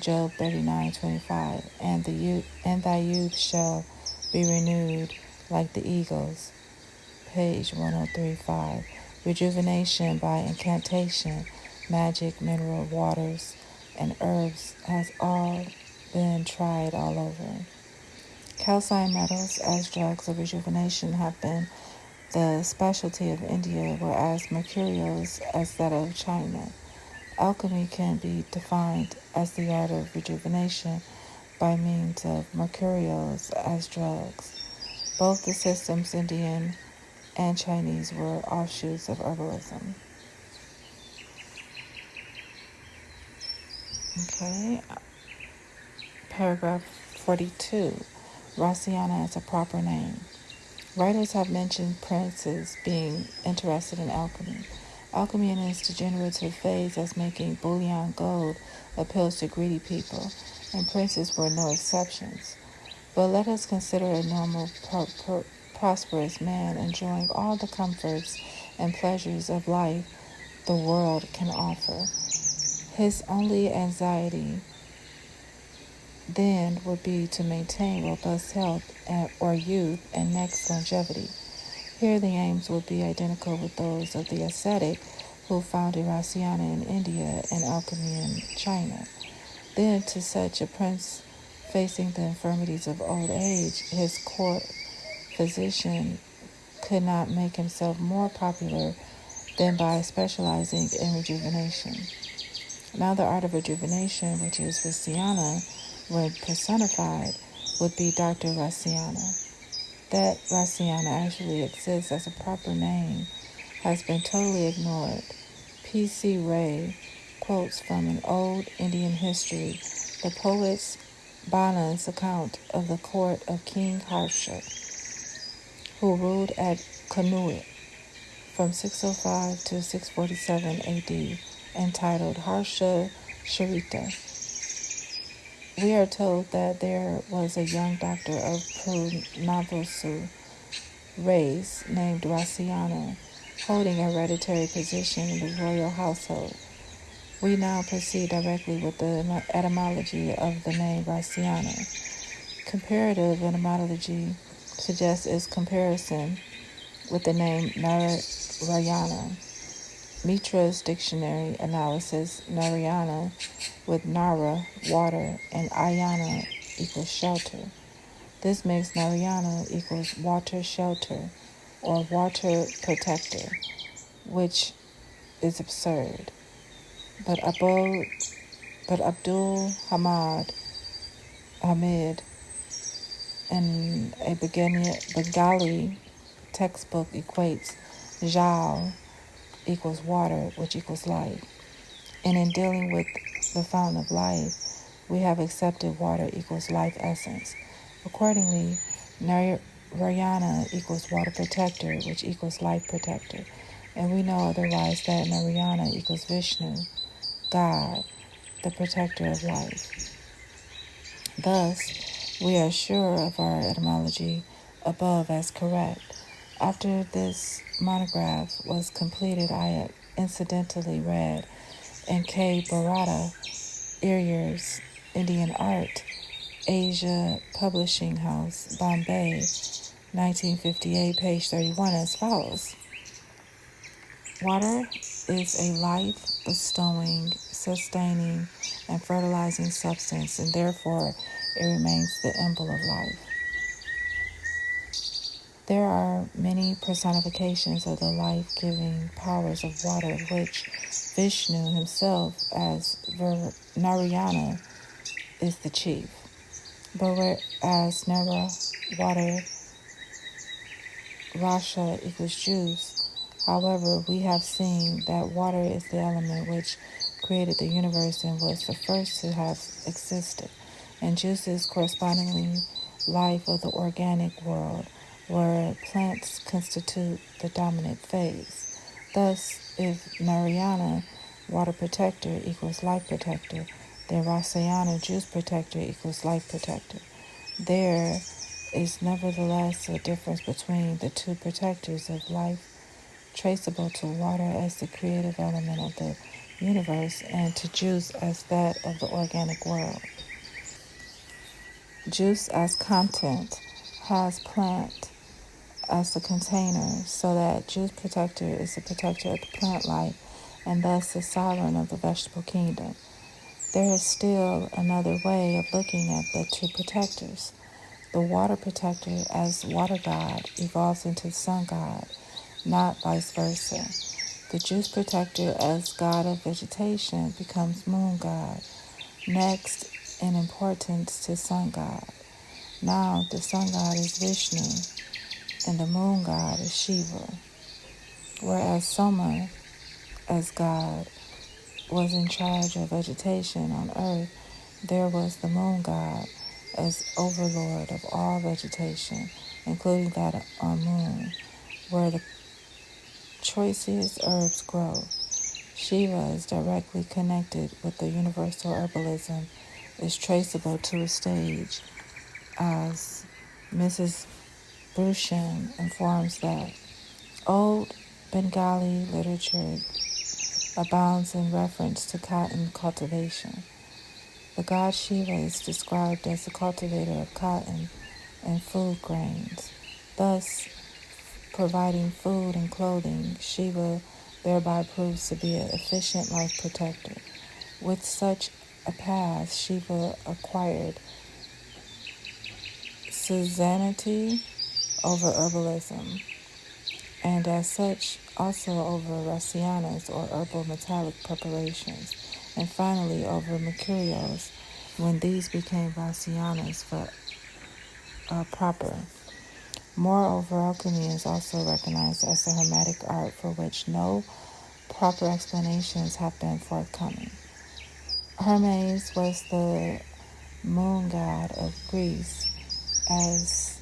Job 39:25. And thy youth shall be renewed like the eagles. Page 103:5. Rejuvenation by incantation, magic, mineral waters, and herbs has all been tried all over. Calcine metals as drugs of rejuvenation have been the specialty of India, whereas mercurials as that of China. Alchemy can be defined as the art of rejuvenation by means of mercurials as drugs. Both the systems, Indian and Chinese, were offshoots of herbalism. Okay, paragraph 42. Rasayana as a proper name. Writers have mentioned princes being interested in alchemy. Alchemy in its degenerative phase as making bullion gold appeals to greedy people, and princes were no exceptions. But let us consider a normal, prosperous man enjoying all the comforts and pleasures of life the world can offer. His only anxiety then would be to maintain robust health or youth and next longevity. Here the aims would be identical with those of the ascetic who founded Rasayana in India and alchemy in China. Then to such a prince facing the infirmities of old age, his court physician could not make himself more popular than by specializing in rejuvenation. Now the art of rejuvenation, which is Rasayana, when personified, would be Dr. Rasayana. That Rasayana actually exists as a proper name has been totally ignored. P.C. Ray quotes from an old Indian history the poet's Bana's account of the court of King Harsha, who ruled at Kanauj from 605 to 647 A.D., entitled Harsha Charita. We are told that there was a young doctor of Punavasu race named Rasayana, holding a hereditary position in the royal household. We now proceed directly with the etymology of the name Rasayana. Comparative etymology suggests its comparison with the name Narayana. Mitra's dictionary analysis, Narayana with Nara, water, and Ayana equals shelter. This makes Narayana equals water shelter or water protector, which is absurd. But Abdul Hamid in a Bengali textbook equates Jal equals water, which equals life. And in dealing with the fountain of life, we have accepted water equals life essence. Accordingly, Narayana equals water protector, which equals life protector. And we know otherwise that Narayana equals Vishnu, God, the protector of life. Thus, we are sure of our etymology above as correct. After this monograph was completed, I incidentally read in K. Bharata, Eryer's Indian Art, Asia Publishing House, Bombay, 1958, page 31, as follows. Water is a life-bestowing, sustaining, and fertilizing substance, and therefore it remains the emblem of life. There are many personifications of the life-giving powers of water, of which Vishnu himself, as Narayana, is the chief. But whereas Nara, water, Rasha equals juice, however, we have seen that water is the element which created the universe and was the first to have existed, and juice is correspondingly life of the organic world, where plants constitute the dominant phase. Thus, if Narayana, water protector, equals life protector, then Rasayana, juice protector, equals life protector. There is nevertheless a difference between the two protectors of life, traceable to water as the creative element of the universe and to juice as that of the organic world. Juice as content has plant as the container, so that juice protector is the protector of the plant life and thus the sovereign of the vegetable kingdom. There is still another way of looking at the two protectors. The water protector as water god evolves into the sun god, not vice versa. The juice protector as god of vegetation becomes moon god, next in importance to sun god. Now the sun god is Vishnu and the moon god is Shiva, whereas Soma as god was in charge of vegetation on earth, there was the moon god as overlord of all vegetation, including that on moon, where the choicest herbs grow. Shiva is directly connected with the universal herbalism, is traceable to a stage, as Mrs. Bhushan informs that old Bengali literature abounds in reference to cotton cultivation. The god Shiva is described as the cultivator of cotton and food grains, thus providing food and clothing. Shiva thereby proves to be an efficient life protector. With such a path, Shiva acquired suzerainty over herbalism, and as such also over rasayanas or herbal metallic preparations, and finally over mercurials when these became rasayanas for proper. Moreover, alchemy is also recognized as a hermetic art for which no proper explanations have been forthcoming. Hermes was the moon god of Greece, as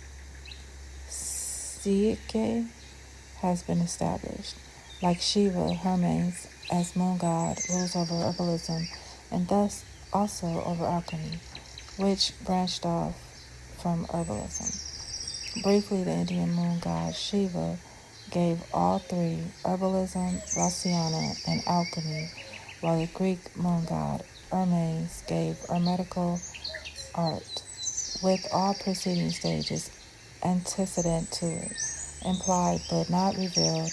Psyche has been established. Like Shiva, Hermes, as moon god, rules over herbalism and thus also over alchemy, which branched off from herbalism. Briefly, the Indian moon god Shiva gave all three, herbalism, Rasayana, and alchemy, while the Greek moon god Hermes gave hermetical art, with all preceding stages antecedent to it, implied but not revealed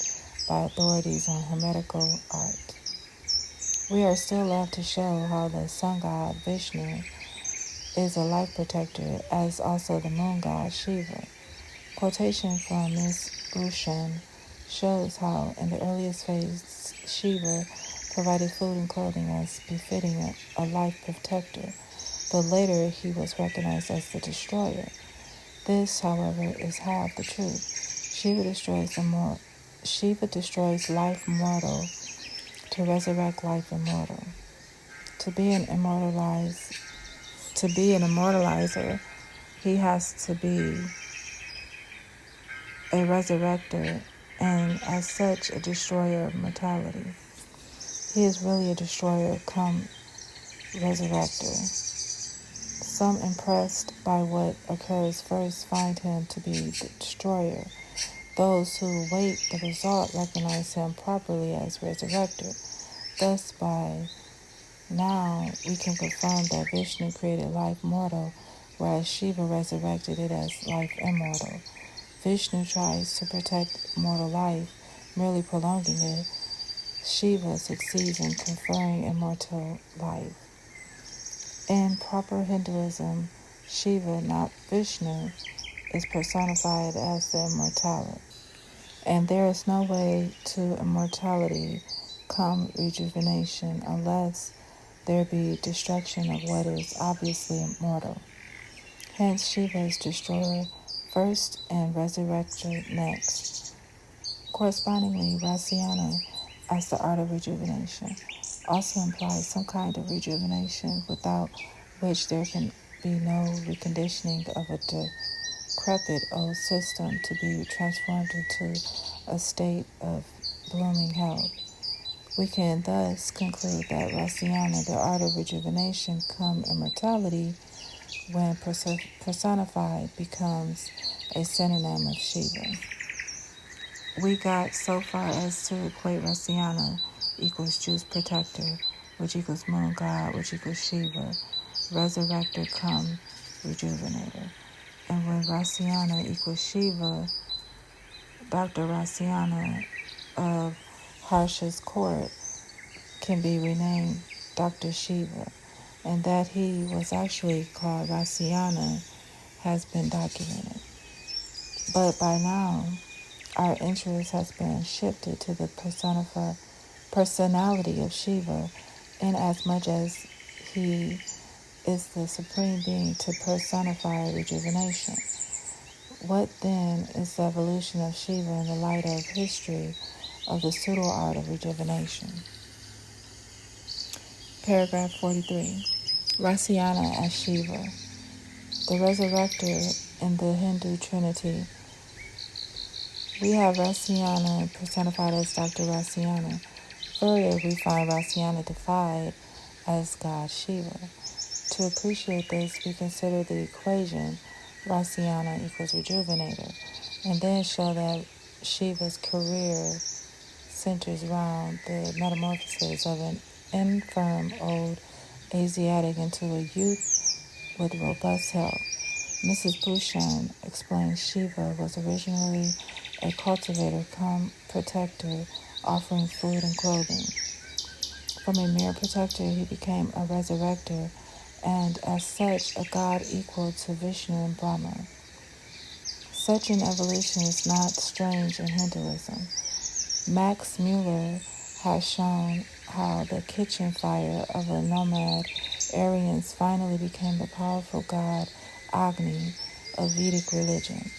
by authorities on hermetical art. We are still left to show how the sun god Vishnu is a life protector, as also the moon god Shiva. Quotation from Ms. Bhushan shows how, in the earliest phase, Shiva provided food and clothing as befitting a life protector, but later he was recognized as the destroyer. This, however, is half the truth. Shiva destroys life mortal to resurrect life immortal. To be an immortalizer, he has to be a resurrector, and as such a destroyer of mortality. He is really a destroyer come resurrector. Some, impressed by what occurs first, find him to be the destroyer. Those who wait the result recognize him properly as resurrector. Thus, by now, we can confirm that Vishnu created life mortal, whereas Shiva resurrected it as life immortal. Vishnu tries to protect mortal life, merely prolonging it. Shiva succeeds in conferring immortal life. In proper Hinduism, Shiva, not Vishnu, is personified as the immortality. And there is no way to immortality come rejuvenation unless there be destruction of what is obviously immortal. Hence, Shiva is destroyer first and resurrector next. Correspondingly, Rasayana, as the art of rejuvenation, also implies some kind of rejuvenation without which there can be no reconditioning of a decrepit old system to be transformed into a state of blooming health. We can thus conclude that Rasayana, the art of rejuvenation, come immortality, when personified, becomes a synonym of Shiva. We got so far as to equate Rasayana equals Jews protector, which equals moon god, which equals Shiva, resurrector come rejuvenator. And when Rasayana equals Shiva, Dr. Rasayana of Harsha's court can be renamed Dr. Shiva, and that he was actually called Rasayana has been documented. But by now, our interest has been shifted to the personality of Shiva, in as much as he is the supreme being to personify rejuvenation. What then is the evolution of Shiva in the light of history of the pseudo art of rejuvenation? Paragraph 43. Rasayana as Shiva, the resurrector in the Hindu Trinity. We have Rasayana personified as Dr. Rasayana. Further, we find Rasayana defied as God Shiva. To appreciate this, we consider the equation Rasayana equals rejuvenator, and then show that Shiva's career centers around the metamorphosis of an infirm old Asiatic into a youth with robust health. Mrs. Bhushan explains Shiva was originally a cultivator come protector, offering food and clothing. From a mere protector, he became a resurrector, and as such, a god equal to Vishnu and Brahma. Such an evolution is not strange in Hinduism. Max Muller has shown how the kitchen fire of the nomad Aryans finally became the powerful god Agni of Vedic religion.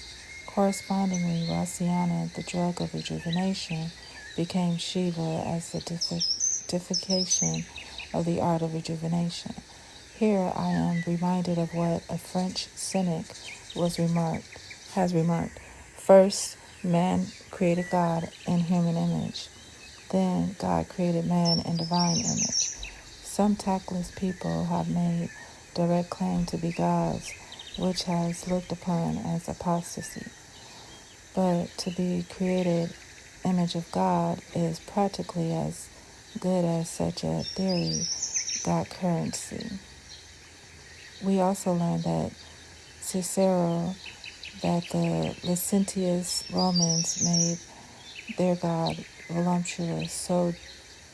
Correspondingly, Rasayana, the drug of rejuvenation, became Shiva as the deification of the art of rejuvenation. Here I am reminded of what a French cynic has remarked. First, man created God in human image. Then God created man in divine image. Some tactless people have made direct claim to be gods, which has looked upon as apostasy. But to be created image of God is practically as good as such a theory got currency. We also learned that Cicero, that the licentious Romans made their God so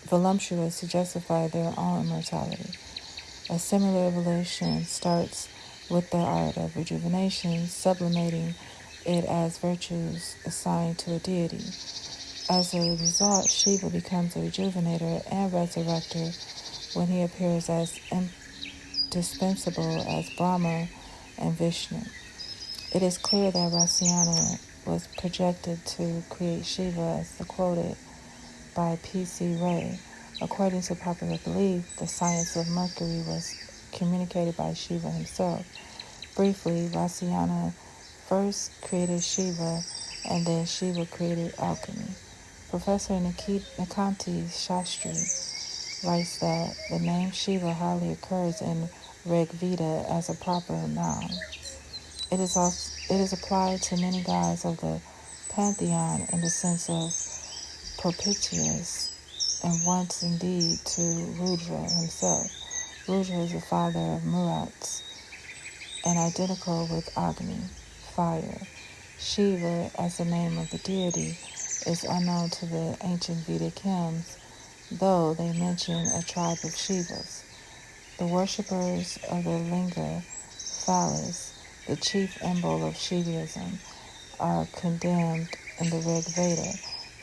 voluptuous to justify their own immortality. A similar evolution starts with the art of rejuvenation, sublimating it as virtues assigned to a deity. As a result, Shiva becomes a rejuvenator and resurrector when he appears as indispensable as Brahma and Vishnu. It is clear that Rasayana was projected to create Shiva as quoted by P.C. Ray. According to popular belief, the science of Mercury was communicated by Shiva himself. Briefly, Rasayana first created Shiva, and then Shiva created alchemy. Professor Nikanti Shastri writes that the name Shiva hardly occurs in Rig Veda as a proper noun. It is applied to many gods of the pantheon in the sense of propitious, and once indeed to Rudra himself. Rudra is the father of Murats, and identical with Agni, fire. Shiva, as the name of the deity, is unknown to the ancient Vedic hymns, though they mention a tribe of Shivas. The worshippers of the Linga, phallus, the chief symbol of Shivaism, are condemned in the Rig Veda.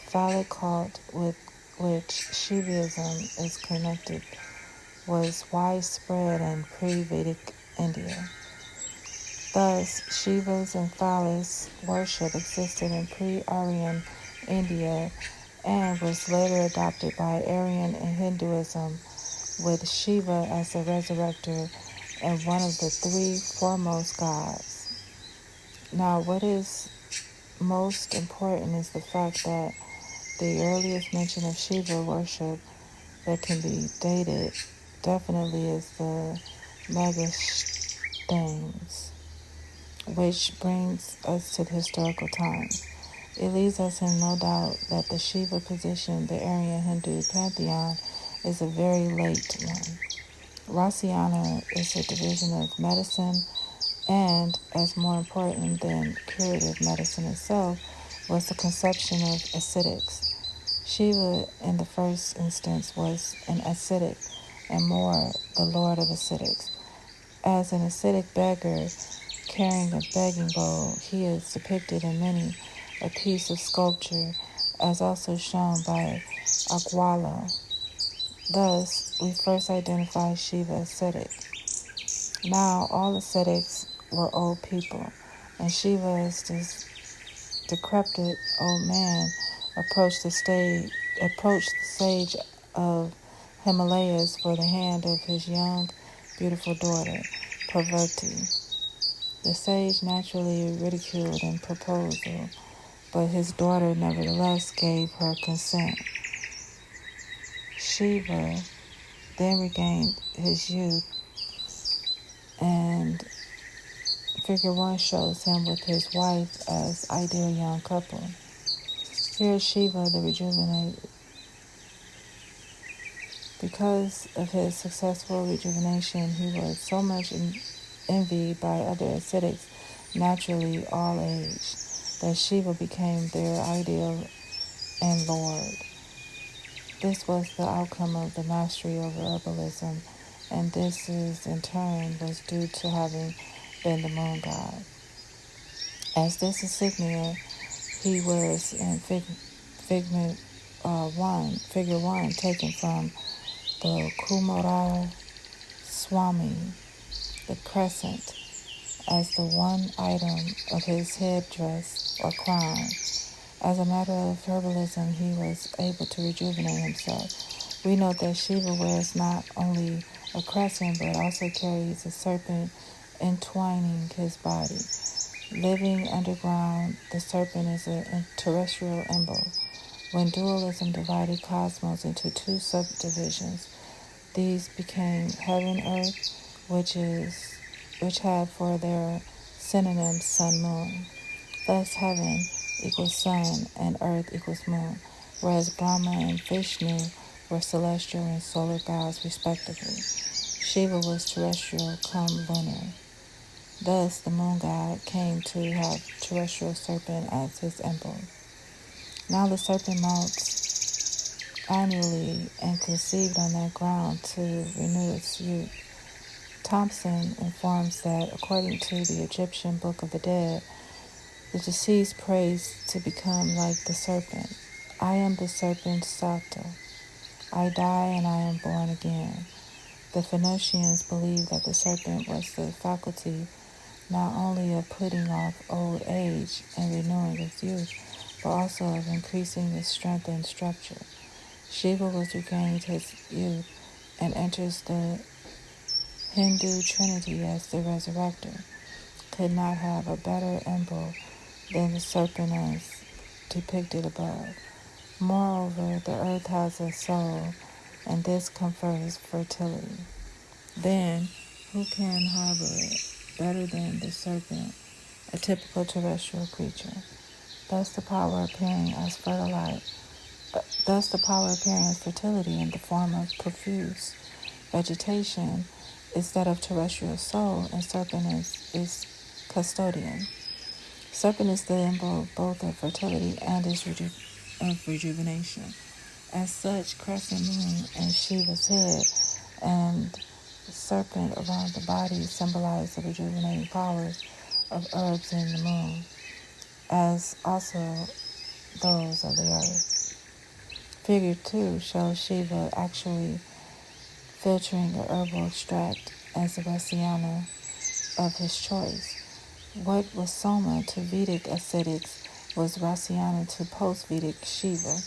Phallic cult with which Shivaism is connected was widespread in pre-Vedic India. Thus, Shivas and phallus worship existed in pre-Aryan India and was later adopted by Aryan and Hinduism, with Shiva as the resurrector and one of the three foremost gods. Now, what is most important is the fact that The earliest mention of Shiva worship that can be dated definitely is the Megasthenes, which brings us to the historical times. It leaves us in no doubt that the Shiva position, the Aryan Hindu pantheon, is a very late one. Rasayana is a division of medicine, and, as more important than curative medicine itself, was the conception of ascetics. Shiva, in the first instance, was an ascetic, and more the lord of ascetics. As an ascetic beggar carrying a begging bowl, he is depicted in many a piece of sculpture, as also shown by Agwala. Thus, we first identify Shiva ascetic. Now, all ascetics were old people, and Shiva, as this decrepit old man, approached the sage of Himalayas for the hand of his young, beautiful daughter, Parvati. The sage naturally ridiculed and proposal, but his daughter nevertheless gave her consent. Shiva then regained his youth, and figure 1 shows him with his wife as ideal young couple. Here is Shiva the rejuvenated. Because of his successful rejuvenation, he was so much envied by other ascetics, naturally all age, that Shiva became their ideal and lord. This was the outcome of the mastery over herbalism, and this is in turn was due to having been the moon god. As this insignia he wears in figure 1 taken from the Kumara Swami, the crescent, as the one item of his headdress or crown. As a matter of herbalism, he was able to rejuvenate himself. We note that Shiva wears not only a crescent, but also carries a serpent entwining his body. Living underground, the serpent is a terrestrial emblem. When dualism divided cosmos into 2 subdivisions, these became heaven, earth, which had for their synonyms sun, moon. Thus, heaven equals sun and earth equals moon, whereas Brahma and Vishnu were celestial and solar gods respectively. Shiva was terrestrial come lunar. Thus, the moon god came to have terrestrial serpent as his emblem. Now the serpent mounts annually and conceived on that ground to renew its youth. Thompson informs that, according to the Egyptian Book of the Dead, the deceased prays to become like the serpent. I am the serpent Sata. I die and I am born again. The Phoenicians believed that the serpent was the faculty not only of putting off old age and renewing its youth, but also of increasing its strength and structure. Shiva was regained his youth and enters the Hindu Trinity as the resurrector. Could not have a better emblem than the serpent as depicted above. Moreover, the earth has a soul, and this confers fertility. Then, who can harbor it better than the serpent, a typical terrestrial creature? Thus the power appearing as fertility in the form of profuse vegetation is that of terrestrial soul, and serpent is custodian. Serpent is the symbol both of fertility and of rejuvenation. As such, crescent moon and Shiva's head and the serpent around the body symbolize the rejuvenating powers of herbs in the moon, as also those of the earth. Figure 2 shows Shiva actually filtering a herbal extract as the Rasayana of his choice. What was Soma to Vedic ascetics was Rasayana to post-Vedic Shiva.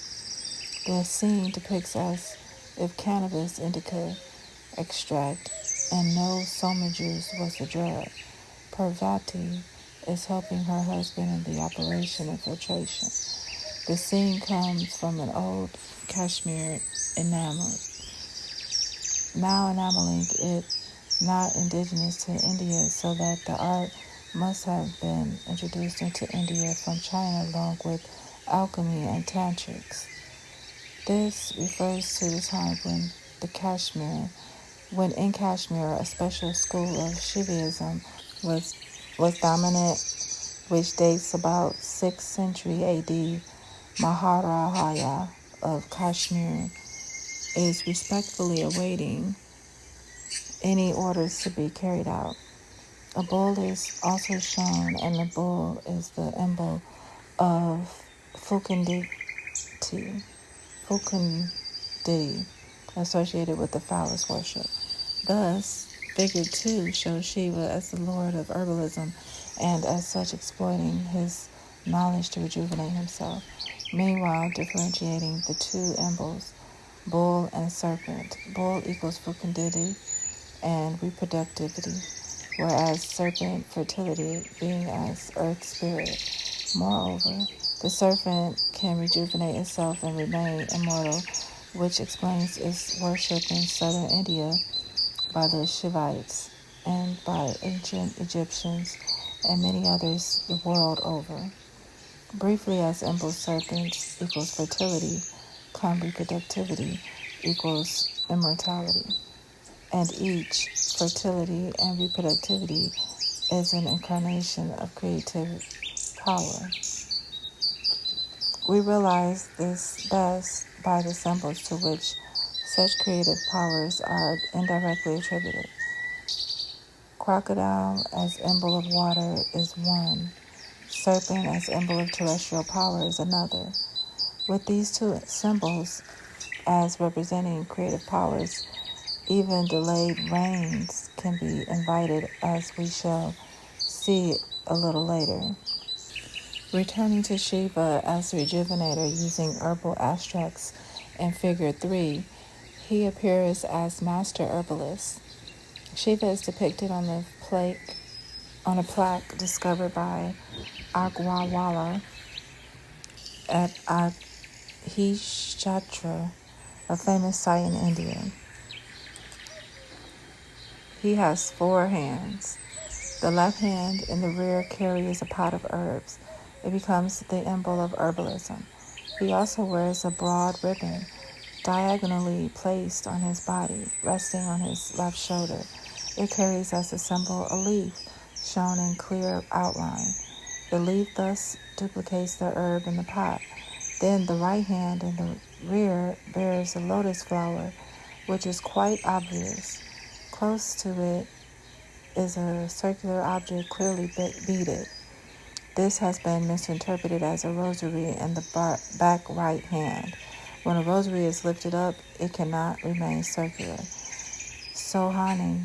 The scene depicts as if cannabis indica extract and no soma juice was the drug. Parvati is helping her husband in the operation of filtration. The scene comes from an old Kashmir enamel, now enameling it not indigenous to India, so that the art must have been introduced into India from China along with alchemy and tantrics. This refers to the time when in Kashmir a special school of Shivaism was dominant, which dates about 6th century AD. Maharajah of Kashmir is respectfully awaiting any orders to be carried out. A bull is also shown, and the bull is the emblem of fecundity, associated with the phallus worship. Thus, Figure 2 shows Shiva as the lord of herbalism and as such exploiting his knowledge to rejuvenate himself. Meanwhile, differentiating the two emblems, bull and serpent. Bull equals fecundity and reproductivity, whereas serpent fertility being as earth spirit. Moreover, the serpent can rejuvenate itself and remain immortal, which explains its worship in southern India by the Shivites and by ancient Egyptians and many others the world over. Briefly, as emblem, serpent equals fertility, come reproductivity equals immortality, and each, fertility and reproductivity, is an incarnation of creative power. We realize this best by the symbols to which such creative powers are indirectly attributed. Crocodile as emblem of water is one. Serpent as emblem of terrestrial power is another. With these two symbols as representing creative powers, even delayed rains can be invited, as we shall see a little later. Returning to Shiva as the rejuvenator using herbal extracts in Figure 3, he appears as master herbalist. Shiva is depicted on a plaque discovered by Agrawala at Aceticism, a famous site in India. He has 4 hands. The left hand in the rear carries a pot of herbs. It becomes the emblem of herbalism. He also wears a broad ribbon diagonally placed on his body, resting on his left shoulder. It carries as a symbol a leaf shown in clear outline. The leaf thus duplicates the herb in the pot. Then the right hand in the rear bears a lotus flower, which is quite obvious. Close to it is a circular object clearly beaded. This has been misinterpreted as a rosary in the back right hand. When a rosary is lifted up, it cannot remain circular. Sohani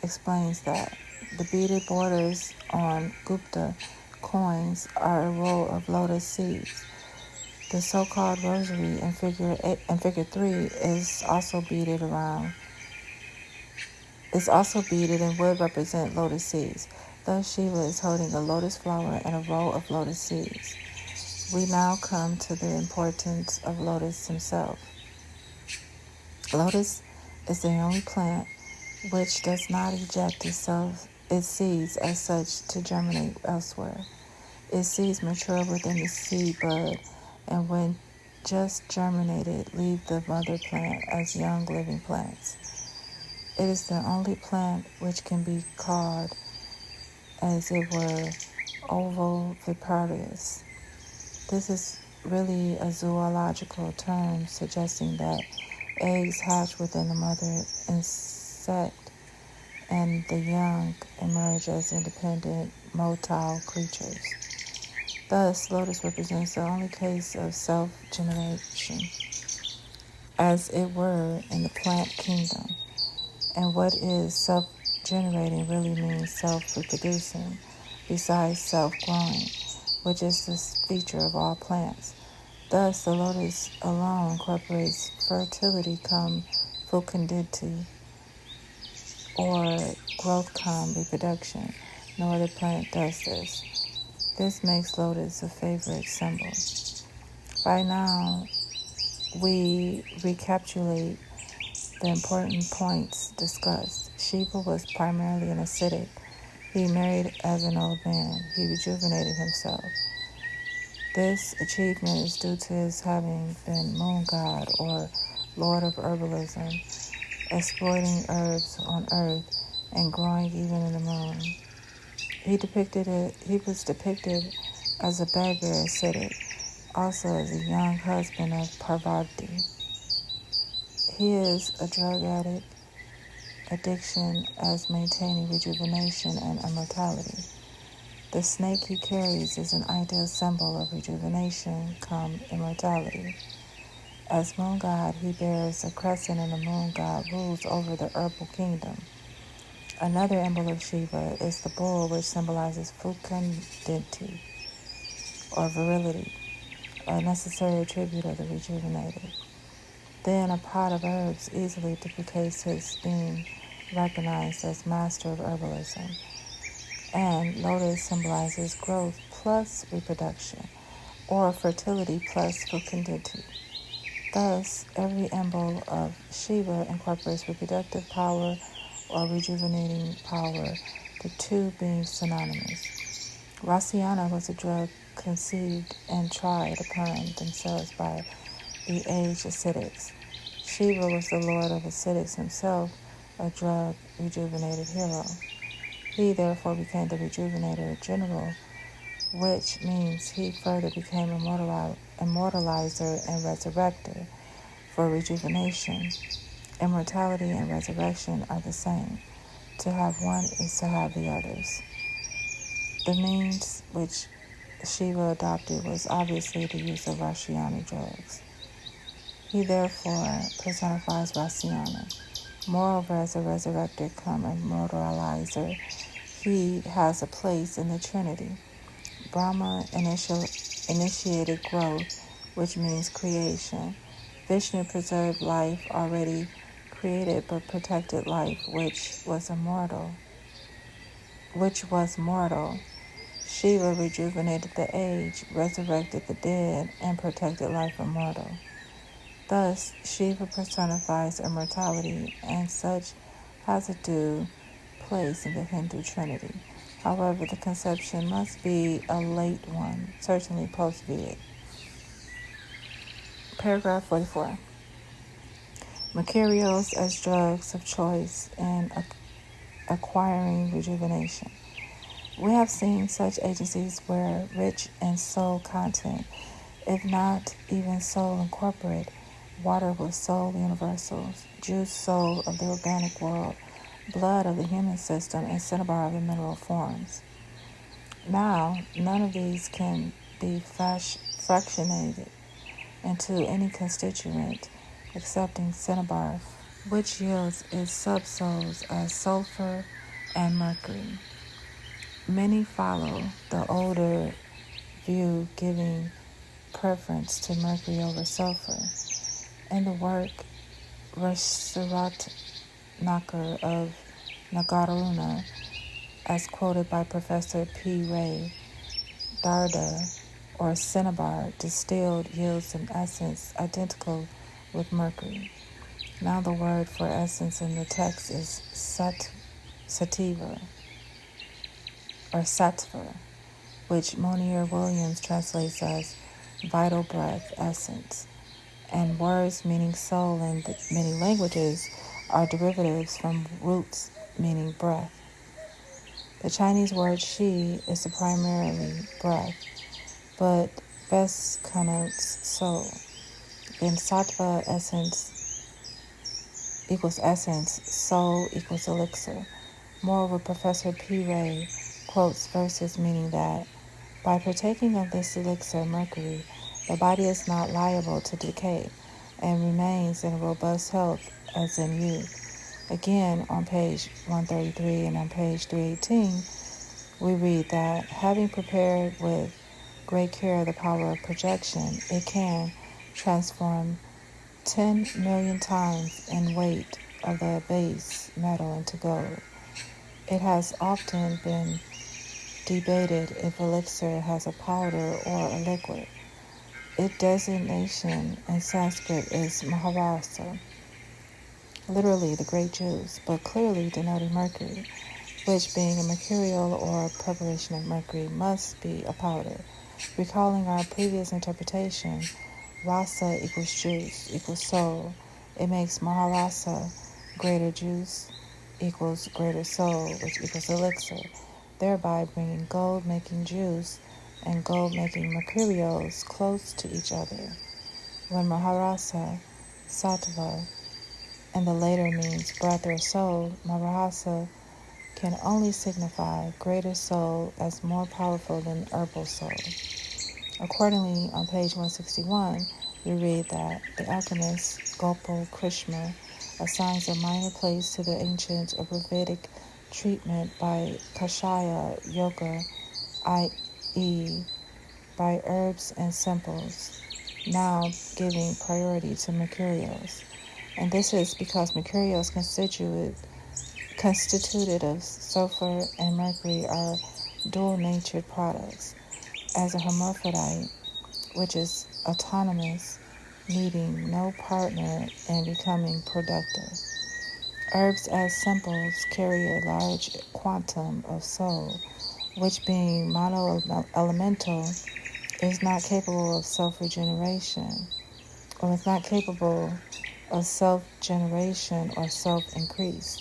explains that the beaded borders on Gupta coins are a row of lotus seeds. The so-called rosary in Figure 3 is also beaded and would represent lotus seeds. Thus, Shiva is holding a lotus flower and a row of lotus seeds. We now come to the importance of lotus himself. Lotus is the only plant which does not eject its seeds as such to germinate elsewhere. Its seeds mature within the seed bud, and when just germinated, leave the mother plant as young living plants. It is the only plant which can be called, as it were, ovoviviparous. This is really a zoological term suggesting that eggs hatch within the mother insect and the young emerge as independent motile creatures. Thus, lotus represents the only case of self-generation, as it were, in the plant kingdom. And what is self-generating really means self-reproducing, besides self-growing, which is the feature of all plants. Thus, the lotus alone incorporates fertility cum fecundity, or growth cum reproduction. No other plant does this. This makes lotus a favorite symbol. By now, we recapitulate the important points discussed. Shiva was primarily an ascetic. He married as an old man. He rejuvenated himself. This achievement is due to his having been moon god or lord of herbalism, exploiting herbs on earth and growing even in the moon. He was depicted as a beggar ascetic, also as a young husband of Parvati. He is a drug addiction as maintaining rejuvenation and immortality. The snake he carries is an ideal symbol of rejuvenation come immortality. As moon god, he bears a crescent and the moon god rules over the herbal kingdom. Another emblem of Shiva is the bull, which symbolizes fecundity or virility, a necessary attribute of the rejuvenated. Then a pot of herbs easily duplicates his being recognized as master of herbalism. And lotus symbolizes growth plus reproduction, or fertility plus fecundity. Thus, every emblem of Shiva incorporates reproductive power or rejuvenating power, the two being synonymous. Rasayana was a drug conceived and tried upon themselves by the aged ascetics. Shiva was the lord of ascetics himself, a drug rejuvenated hero. He therefore became the rejuvenator general, which means he further became immortalizer and resurrector. For rejuvenation, immortality and resurrection are the same. To have one is to have the others. The means which Shiva adopted was obviously the use of Rasayana drugs. He therefore personifies Rasayana. Moreover, as a resurrector come immortalizer, he has a place in the Trinity. Brahma initiated growth, which means creation. Vishnu preserved life already created but protected life, which was mortal. Shiva rejuvenated the aged, resurrected the dead, and protected life immortal. Thus, Shiva personifies immortality, and such has a due place in the Hindu Trinity. However, the conception must be a late one, certainly post-Vedic. Paragraph 44. Materials as drugs of choice in acquiring rejuvenation. We have seen such agencies where rich in soul content, if not even soul incorporate, water with soul universals, juice soul of the organic world, blood of the human system, and cinnabar of the mineral forms. Now, none of these can be fractionated into any constituent excepting cinnabar, which yields its subsouls as sulfur and mercury. Many follow the older view, giving preference to mercury over sulfur. In the work Rasayana of Nagarjuna, as quoted by Professor P. Ray, Darda, or cinnabar distilled yields an essence identical with mercury. Now the word for essence in the text is sativa, or sattva, which Monier Williams translates as vital breath essence, and words meaning soul in many languages are derivatives from roots meaning breath. The Chinese word shi is the primarily breath, but best connotes soul. Then sattva essence equals essence, soul equals elixir. Moreover, Professor P. Ray quotes verses meaning that by partaking of this elixir, mercury, the body is not liable to decay and remains in robust health as in youth. Again, on page 133 and on page 318, we read that having prepared with great care the power of projection, it can transform 10 million times in weight of the base metal into gold. It has often been debated if elixir has a powder or a liquid. Its designation in Sanskrit is Maharasa, literally the great Jews, but clearly denoting Mercury, which being a mercurial or preparation of Mercury must be a powder. Recalling our previous interpretation, rasa equals juice equals soul. It makes Maharasa greater juice equals greater soul, which equals elixir, thereby bringing gold-making juice and gold-making mercurials close to each other. When Maharasa, sattva, and the later means breath or soul, Maharasa can only signify greater soul as more powerful than herbal soul. Accordingly, on page 161, we read that the alchemist Gopal Krishna assigns a minor place to the ancient Ayurvedic treatment by Kashaya Yoga, i.e., by herbs and simples, now giving priority to mercurials. And this is because mercurials constituted of sulfur and mercury are dual-natured products. As a hermaphrodite, which is autonomous, needing no partner and becoming productive. Herbs as simples carry a large quantum of soul, which being mono-elemental is not capable of self-regeneration, or is not capable of self-generation or self-increase.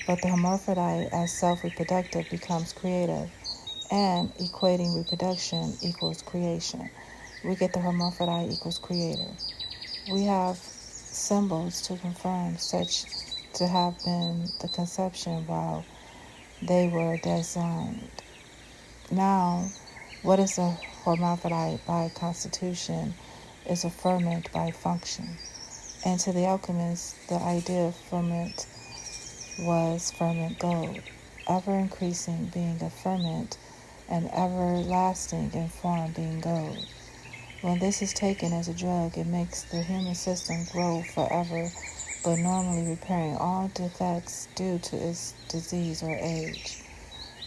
But the hermaphrodite as self-reproductive becomes creative, and equating reproduction equals creation. We get the hermaphrodite equals creator. We have symbols to confirm such to have been the conception while they were designed. Now, what is a hermaphrodite by constitution is a ferment by function. And to the alchemist, the idea of ferment was ferment gold, ever increasing being a ferment and everlasting in form being gold. When this is taken as a drug, it makes the human system grow forever, but normally repairing all defects due to its disease or age.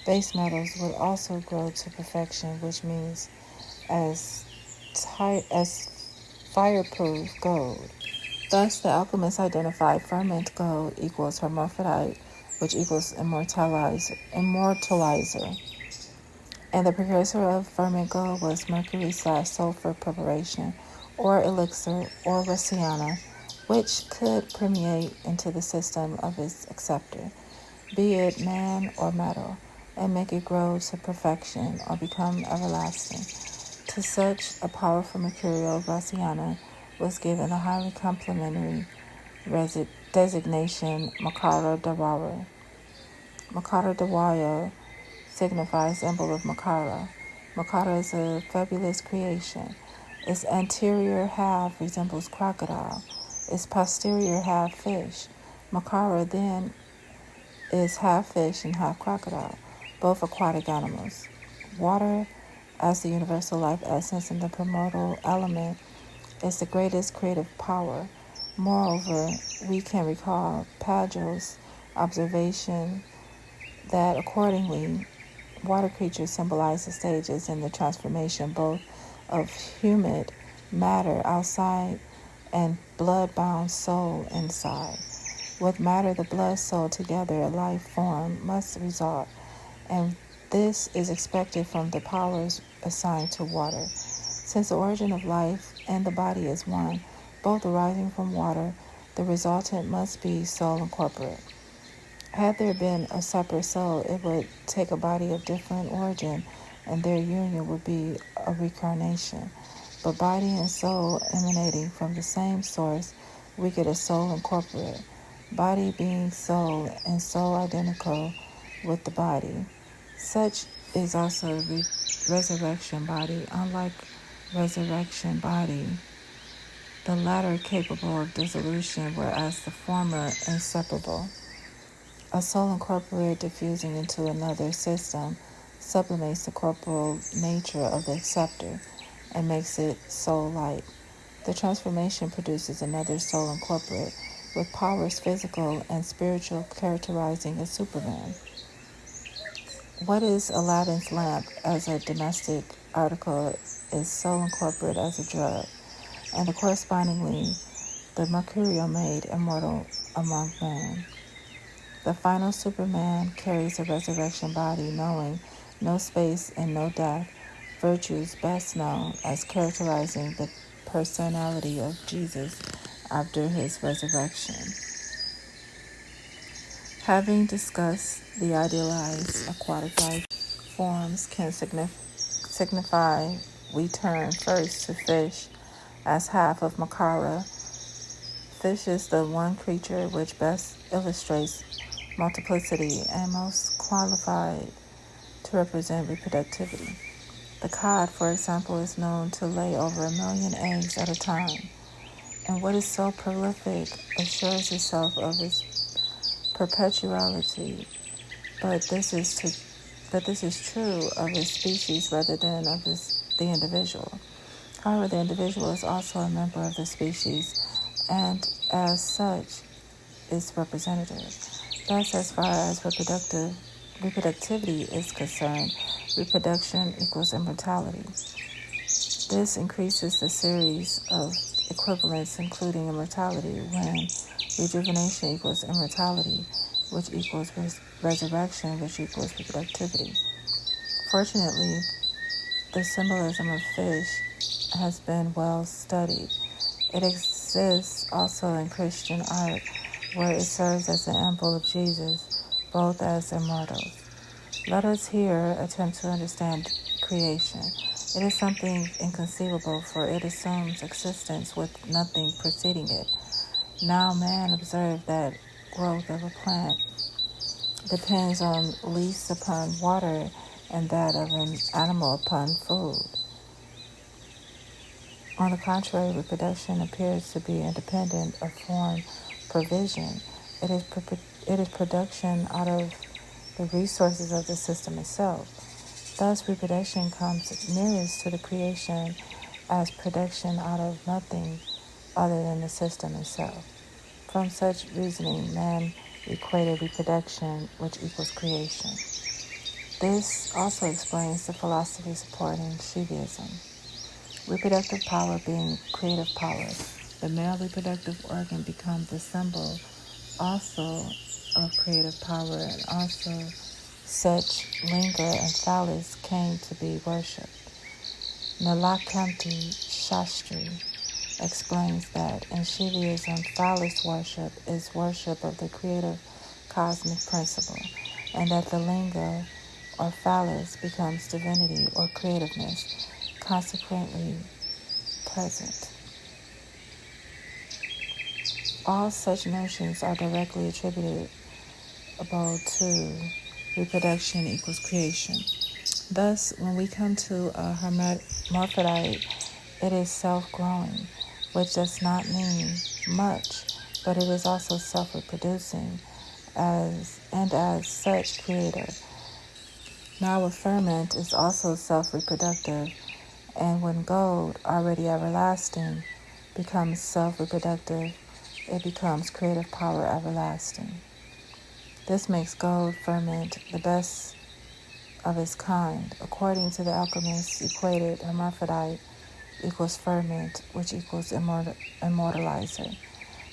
Base metals would also grow to perfection, which means as fireproof gold. Thus, the alchemists identified ferment gold equals hermaphrodite, which equals immortalizer. And the precursor of ferment gold was mercury/sulfur preparation, or elixir, or Rasayana, which could permeate into the system of its acceptor, be it man or metal, and make it grow to perfection or become everlasting. To such a powerful mercurial, Rasayana was given a highly complimentary designation, Makara Dawara. Makara Dawara signifies symbol of Makara. Makara is a fabulous creation. Its anterior half resembles crocodile. Its posterior half fish. Makara then is half fish and half crocodile, both aquatic animals. Water, as the universal life essence and the primordial element, is the greatest creative power. Moreover, we can recall Pagel's observation that accordingly, water creatures symbolize the stages in the transformation both of humid matter outside and blood-bound soul inside. With matter, the blood, soul together, a life form must result, and this is expected from the powers assigned to water. Since the origin of life and the body is one, both arising from water, the resultant must be soul and corporate. Had there been a separate soul, it would take a body of different origin, and their union would be a reincarnation. But body and soul emanating from the same source, we get a soul incorporate. Body being soul, and soul identical with the body. Such is also resurrection body. Unlike resurrection body, the latter capable of dissolution, whereas the former inseparable. A soul incorporate diffusing into another system sublimates the corporal nature of the acceptor and makes it soul-like. The transformation produces another soul incorporate with powers physical and spiritual, characterizing a Superman. What is Aladdin's lamp as a domestic article is so incorporate as a drug, and correspondingly, the mercurial made immortal among men. The final Superman carries a resurrection body, knowing no space and no death, virtues best known as characterizing the personality of Jesus after his resurrection. Having discussed the idealized aquatic life forms can signify, we turn first to fish as half of Makara. Fish is the one creature which best illustrates multiplicity and most qualified to represent reproductivity. The cod, for example, is known to lay over 1 million eggs at a time, and what is so prolific assures itself of its perpetuality, but this is true of its species rather than of the individual. However, the individual is also a member of the species, and as such is representative. Thus, as far as reproductivity is concerned, reproduction equals immortality. This increases the series of equivalents, including immortality, when rejuvenation equals immortality, which equals resurrection, which equals reproductivity. Fortunately, the symbolism of fish has been well studied. It exists also in Christian art, where it serves as an emblem of Jesus, both as immortals. Let us here attempt to understand creation. It is something inconceivable, for it assumes existence with nothing preceding it. Now man observed that growth of a plant depends on least upon water and that of an animal upon food. On the contrary, reproduction appears to be independent of form provision. It is production out of the resources of the system itself. Thus, reproduction comes nearest to the creation as production out of nothing other than the system itself. From such reasoning, man equated reproduction, which equals creation. This also explains the philosophy supporting Shivaism. Reproductive power being creative power, the male reproductive organ becomes the symbol also of creative power, and also such linga and phallus came to be worshipped. Nalakanti Shastri explains that in Shivaism, phallus worship is worship of the creative cosmic principle, and that the linga or phallus becomes divinity or creativeness, consequently present. All such notions are directly attributable to reproduction equals creation. Thus, when we come to a hermaphrodite, it is self-growing, which does not mean much, but it is also self-reproducing as such creator. Now a ferment is also self-reproductive, and when gold, already everlasting, becomes self-reproductive, it becomes creative power everlasting. This makes gold ferment the best of its kind. According to the alchemists, equated hermaphrodite equals ferment, which equals immortalizer.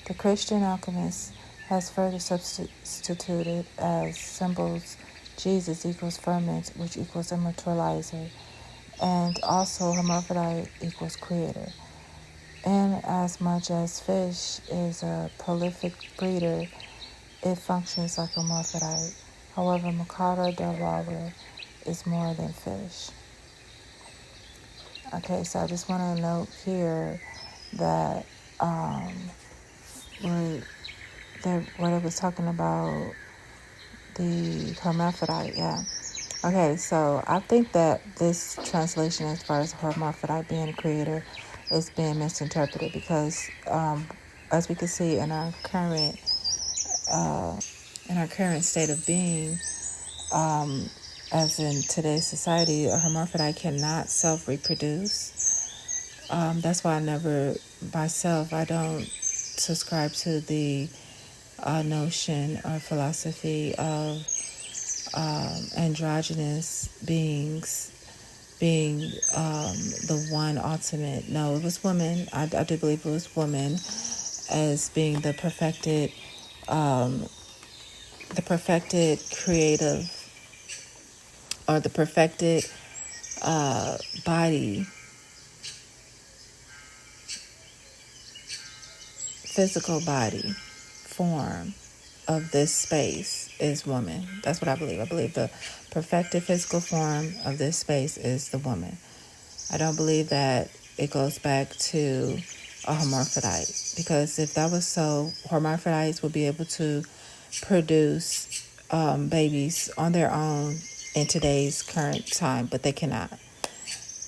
The Christian alchemist has further substituted as symbols Jesus equals ferment, which equals immortalizer, and also hermaphrodite equals creator. And as much as fish is a prolific breeder, it functions like a hermaphrodite. However, Makara Delaware is more than fish. Okay, so I just want to note here that what it was talking about, the hermaphrodite, yeah. Okay, so I think that this translation, as far as hermaphrodite being a creator, is being misinterpreted because, as we can see in our current state of being, as in today's society, a hermaphrodite cannot self-reproduce. That's why I don't subscribe to the notion or philosophy of androgynous beings being the one ultimate. No, it was woman. I do believe it was woman as being the perfected creative, or the perfected body, physical body form of this space is woman. That's what I believe. I believe the perfected physical form of this space is the woman. I don't believe that it goes back to a hermaphrodite, because if that was so, hermaphrodites would be able to produce babies on their own in today's current time, but they cannot.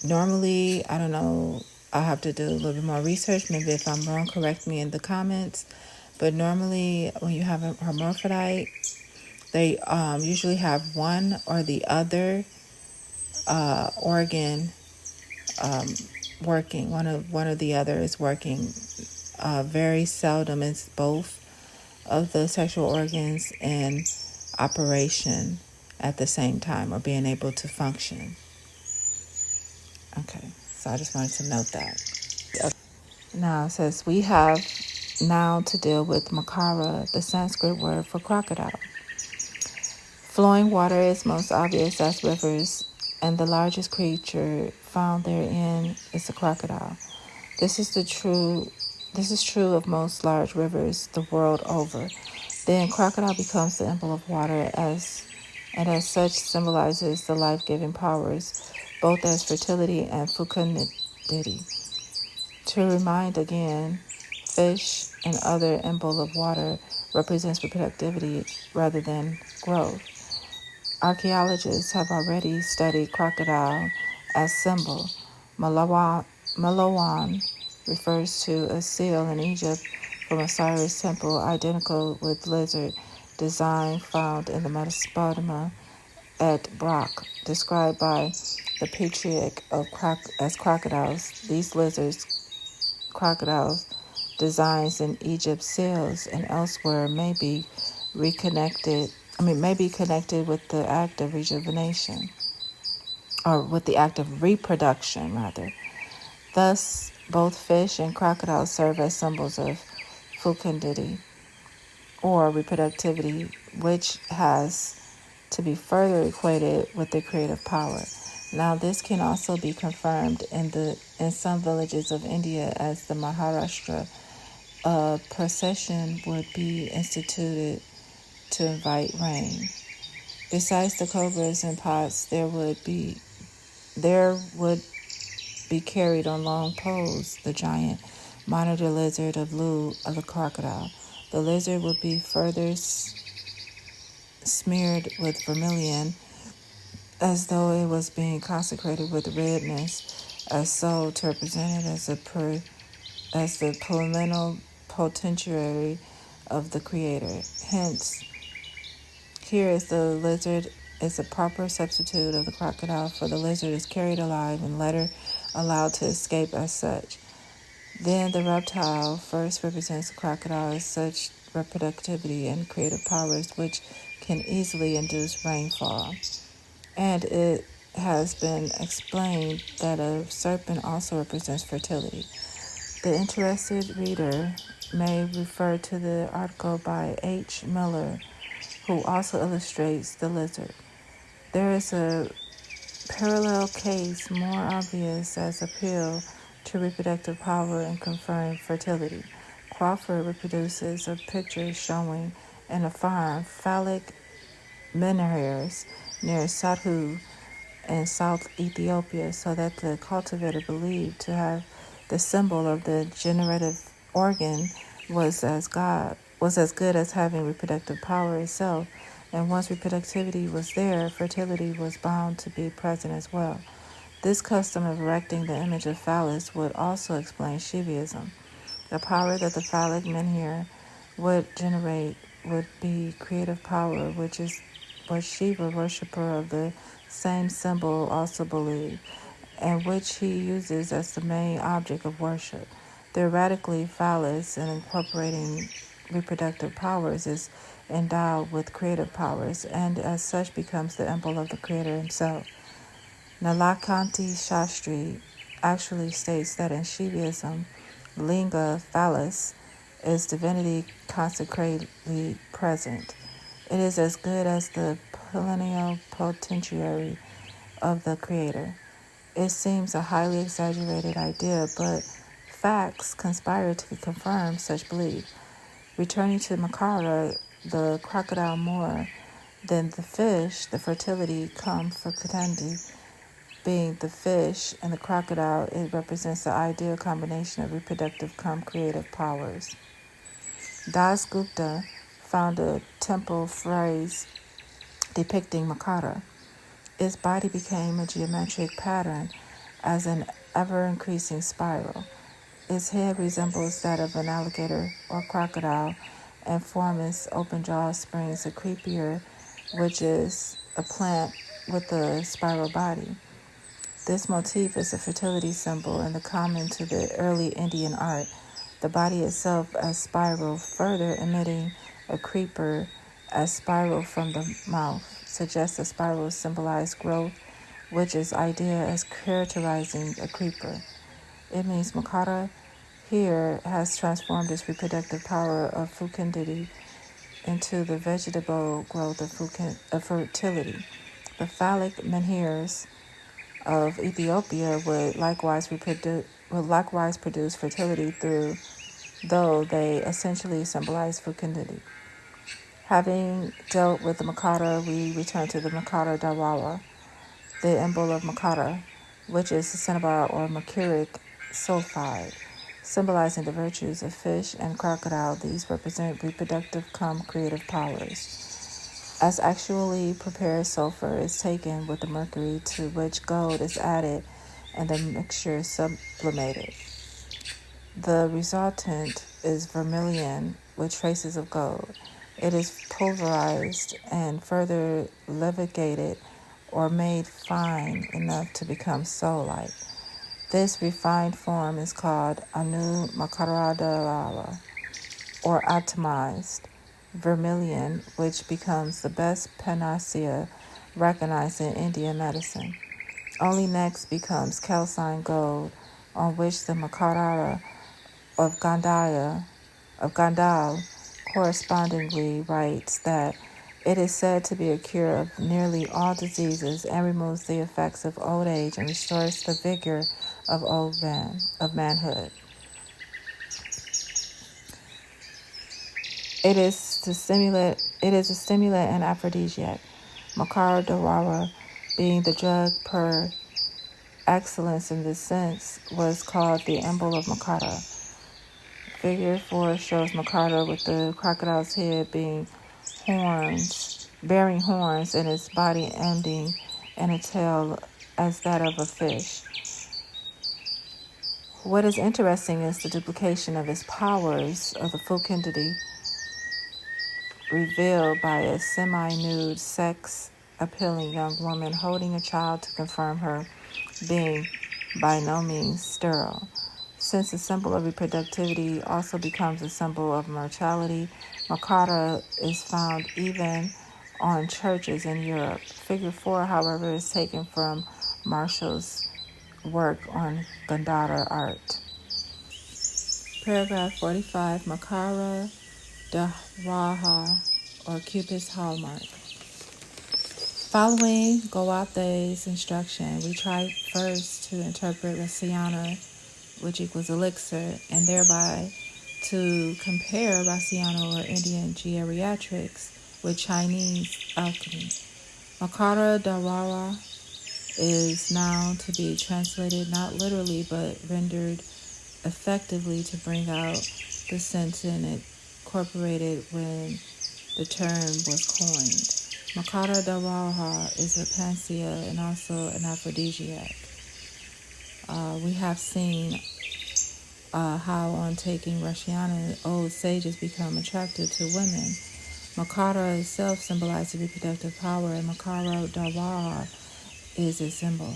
Normally, I don't know, I'll have to do a little bit more research. Maybe if I'm wrong, correct me in the comments. But normally, when you have a hermaphrodite, they usually have one or the other organ working. One or the other is working. Very seldom is both of the sexual organs in operation at the same time, or being able to function. Okay, so I just wanted to note that. Now it says we have now to deal with Makara, the Sanskrit word for crocodile. Flowing water is most obvious as rivers, and the largest creature found therein is a crocodile. This is true of most large rivers the world over. Then crocodile becomes the emblem of water, and as such symbolizes the life-giving powers, both as fertility and fecundity. To remind again, fish and other emblem of water represents reproductivity rather than growth. Archaeologists have already studied crocodile as symbol. Malawan refers to a seal in Egypt from Osiris temple, identical with lizard design found in the Mesopotamia at Brock, described by the Patriarch as crocodiles. These crocodiles designs in Egypt's seals and elsewhere may be connected with the act of rejuvenation, or with the act of reproduction, rather. Thus, both fish and crocodiles serve as symbols of fecundity, or reproductivity, which has to be further equated with the creative power. Now, this can also be confirmed in some villages of India, as the Maharashtra. A procession would be instituted to invite rain. Besides the cobras and pots, there would be carried on long poles the giant monitor lizard of the crocodile. The lizard would be further smeared with vermilion, as though it was being consecrated with redness, as so to represent it as the potentiary of the Creator. Hence, here is the lizard is a proper substitute of the crocodile, for the lizard is carried alive and later allowed to escape as such. Then the reptile first represents the crocodile as such reproductivity and creative powers, which can easily induce rainfall. And it has been explained that a serpent also represents fertility. The interested reader may refer to the article by H. Miller, who also illustrates the lizard. There is a parallel case more obvious as appeal to reproductive power and conferring fertility. Crawford reproduces a picture showing in a farm phallic menhirs near Sadhu in South Ethiopia, so that the cultivator believed to have the symbol of the generative organ was as good as having reproductive power itself, and once reproductivity was there, fertility was bound to be present as well. This custom of erecting the image of phallus would also explain Shivaism. The power that the phallic menhir would generate would be creative power, which is what Shiva, worshipper of the same symbol, also believed, and which he uses as the main object of worship. Theoretically, phallus, in incorporating reproductive powers, is endowed with creative powers, and as such becomes the emblem of the Creator himself. Nalakanti Shastri actually states that in Shivaism, linga phallus is divinity consecratedly present. It is as good as the plenipotentiary of the Creator. It seems a highly exaggerated idea, but facts conspire to confirm such belief. Returning to Makara, the crocodile more than the fish, the fertility come for Katandi. Being the fish and the crocodile, it represents the ideal combination of reproductive creative powers. Das Gupta found a temple phrase depicting Makara. Its body became a geometric pattern as an ever-increasing spiral. Its head resembles that of an alligator or crocodile, and from its open jaw springs a creeper, which is a plant with a spiral body. This motif is a fertility symbol and common to the early Indian art. The body itself as spiral, further emitting a creeper as spiral from the mouth, suggests a spiral symbolize growth, which is idea as characterizing a creeper. It means Makara here has transformed its reproductive power of fecundity into the vegetable growth of fertility. The phallic menhirs of Ethiopia would likewise produce fertility though they essentially symbolize fecundity. Having dealt with the Makara, we return to the Makara Dawara, the emblem of Makara, which is the cinnabar or mercuric sulfide, symbolizing the virtues of fish and crocodile. These represent reproductive creative powers. As actually prepared sulfur is taken with the mercury, to which gold is added and the mixture sublimated. The resultant is vermilion with traces of gold. It is pulverized and further levigated or made fine enough to become soul-like. This refined form is called Anu Makaradara, or atomized vermilion, which becomes the best panacea recognized in Indian medicine. Only next becomes calcined gold, on which the Makarara of Gandhal correspondingly writes that it is said to be a cure of nearly all diseases and removes the effects of old age and restores the vigor of manhood. It is a stimulant and aphrodisiac. Makara Dawara, being the drug per excellence in this sense, was called the emblem of Makara. Figure 4 shows Makara with the crocodile's head bearing horns, and its body ending in a tail as that of a fish. What is interesting is the duplication of its powers of the fecundity revealed by a semi-nude, sex-appealing young woman holding a child to confirm her being by no means sterile. Since the symbol of reproductivity also becomes a symbol of mortality, Makara is found even on churches in Europe. Figure 4, however, is taken from Marshall's work on Gandhara art. Paragraph 45, Makara Dawara, or Cupid's hallmark. Following Goate's instruction, we try first to interpret Rasayana, which equals elixir, and thereby to compare Rasayana or Indian Griatrics with Chinese alchemy. Makara Dawara is now to be translated not literally but rendered effectively to bring out the sense in it incorporated when the term was coined. Makara Dawara is a panacea and also an aphrodisiac. We have seen how on taking Rasayana, old sages become attracted to women. Makara itself symbolizes reproductive power, and Makara Dawara is a symbol.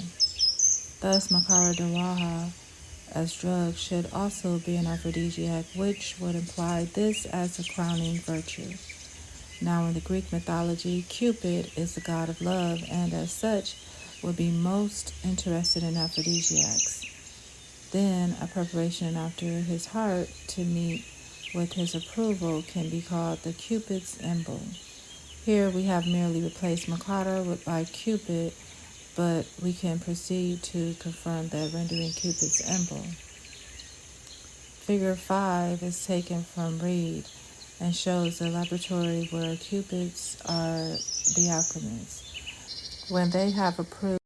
Thus, Makara Dawara as drug should also be an aphrodisiac, which would imply this as a crowning virtue. Now, in the Greek mythology, Cupid is the god of love, and as such, would be most interested in aphrodisiacs. Then a preparation after his heart to meet with his approval can be called the Cupid's emblem. Here we have merely replaced Makara by Cupid, but we can proceed to confirm that rendering Cupid's emblem. Figure 5 is taken from Reed and shows the laboratory where Cupids are the alchemists. When they have approved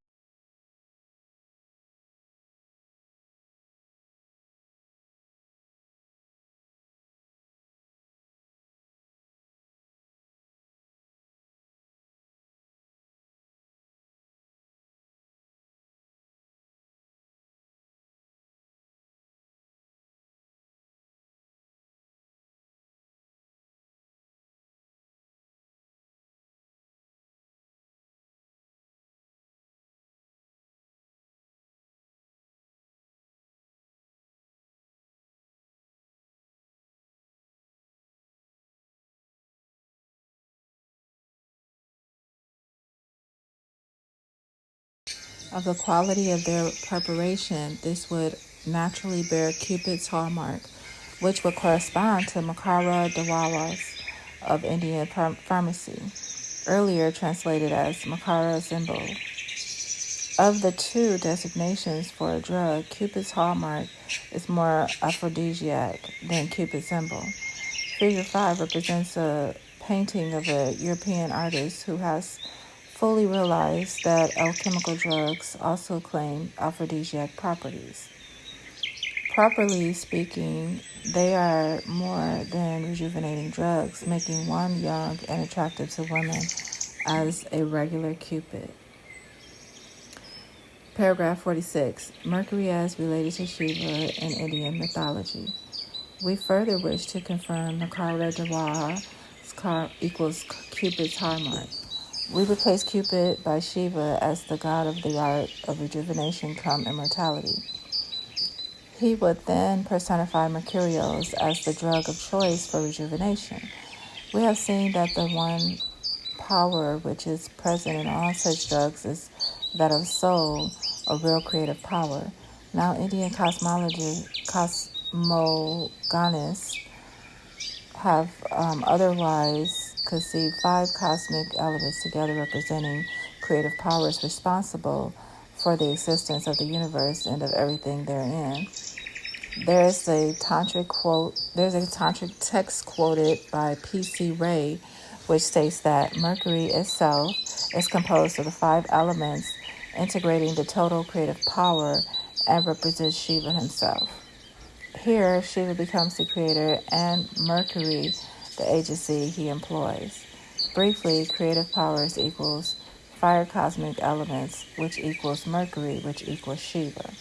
of the quality of their preparation, this would naturally bear Cupid's hallmark, which would correspond to Makara Dawawas of Indian pharmacy, earlier translated as Makara symbol. Of the two designations for a drug, Cupid's hallmark is more aphrodisiac than Cupid's symbol. Figure 5 represents a painting of a European artist who has fully realized that alchemical drugs also claim aphrodisiac properties. Properly speaking, they are more than rejuvenating drugs, making one young and attractive to women as a regular Cupid. Paragraph 46. Mercury as related to Shiva in Indian mythology. We further wish to confirm Makara Dawaha equals Cupid's hallmark. We replace Cupid by Shiva as the god of the art of rejuvenation come immortality. He would then personify Mercurials as the drug of choice for rejuvenation. We have seen that the one power which is present in all such drugs is that of soul, a real creative power. Now Indian cosmogonists have otherwise conceived 5 cosmic elements together representing creative powers responsible for the existence of the universe and of everything therein. There's a tantric text quoted by P.C. Ray, which states that Mercury itself is composed of the 5 elements, integrating the total creative power, and represents Shiva himself. Here, Shiva becomes the creator and Mercury the agency he employs. Briefly, creative powers equals fire cosmic elements, which equals Mercury, which equals Shiva.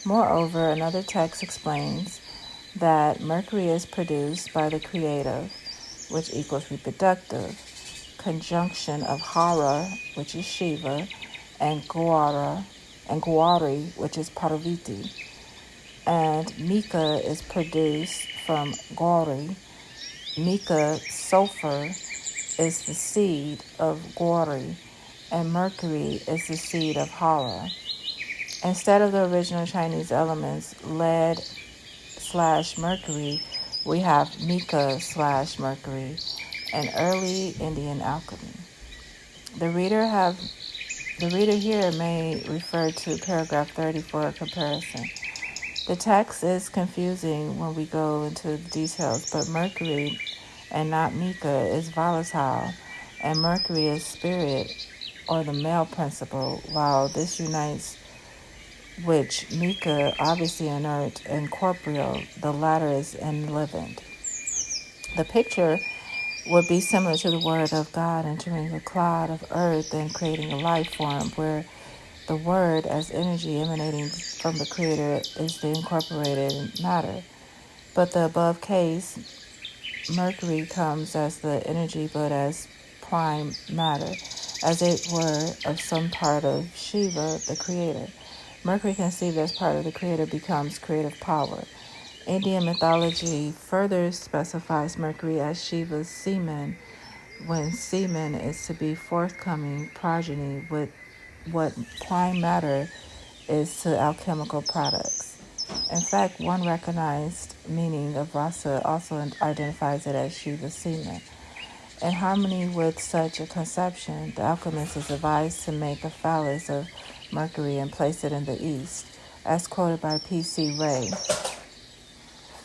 Moreover, another text explains that Mercury is produced by the creative, which equals reproductive, conjunction of Hara, which is Shiva, and Gauri, which is Parvati. And Mika is produced from Gauri. Mika, sulfur, is the seed of Gauri, and Mercury is the seed of Hara. Instead of the original Chinese elements, lead/Mercury, we have Mika/Mercury, an early Indian alchemy. The reader here may refer to paragraph 30 for a comparison. The text is confusing when we go into the details, but Mercury and not Mika is volatile, and Mercury is spirit or the male principle, while this unites which Mika obviously inert and corporeal, the latter is enlivened. The picture would be similar to the word of God entering a clod of earth and creating a life form, where the word as energy emanating from the creator is the incorporated matter. But the above case, Mercury comes as the energy but as prime matter, as it were of some part of Shiva, the creator. Mercury conceived as part of the creator becomes creative power. Indian mythology further specifies Mercury as Shiva's semen, when semen is to be forthcoming progeny with what prime matter is to alchemical products. In fact, one recognized meaning of rasa also identifies it as Shiva's semen. In harmony with such a conception, the alchemist is advised to make a phallus of Mercury and place it in the east, as quoted by P.C. Ray.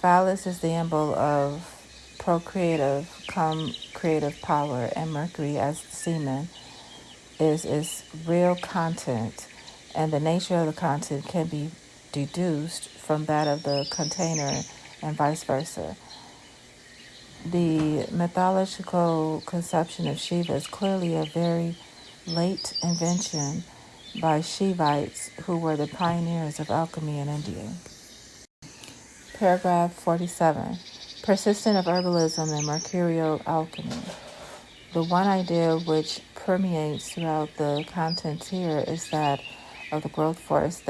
Phallus is the symbol of procreative, creative power, and Mercury as the semen is its real content, and the nature of the content can be deduced from that of the container and vice versa. The mythological conception of Shiva is clearly a very late invention by Shivites, who were the pioneers of alchemy in India. Paragraph 47. Persistent of herbalism and mercurial alchemy. The one idea which permeates throughout the contents here is that of the growth force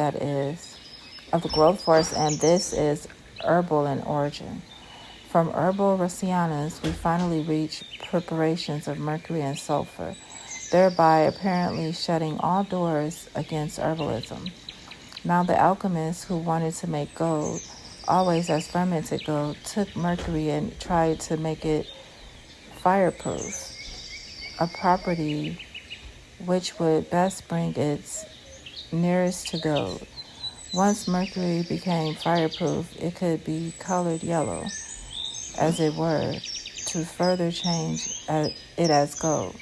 and this is herbal in origin. From herbal Rasayanas, we finally reach preparations of mercury and sulfur, thereby apparently shutting all doors against herbalism. Now the alchemists who wanted to make gold, always as fermented gold, took mercury and tried to make it fireproof, a property which would best bring its nearest to gold. Once mercury became fireproof, it could be colored yellow, as it were, to further change it as gold.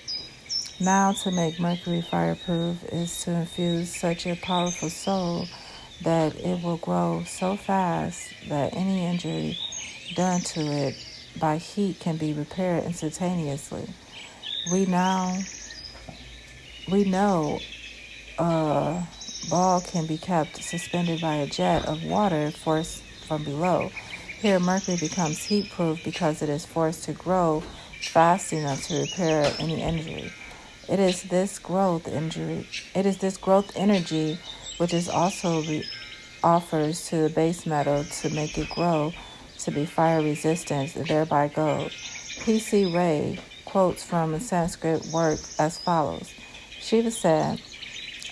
Now to make mercury fireproof is to infuse such a powerful soul that it will grow so fast that any injury done to it by heat can be repaired instantaneously. We know a ball can be kept suspended by a jet of water forced from below. Here, mercury becomes heat-proof because it is forced to grow fast enough to repair any injury. It is this growth energy which is also offers to the base metal to make it grow to be fire resistant, thereby gold. P.C. Ray quotes from a Sanskrit work as follows. Shiva said,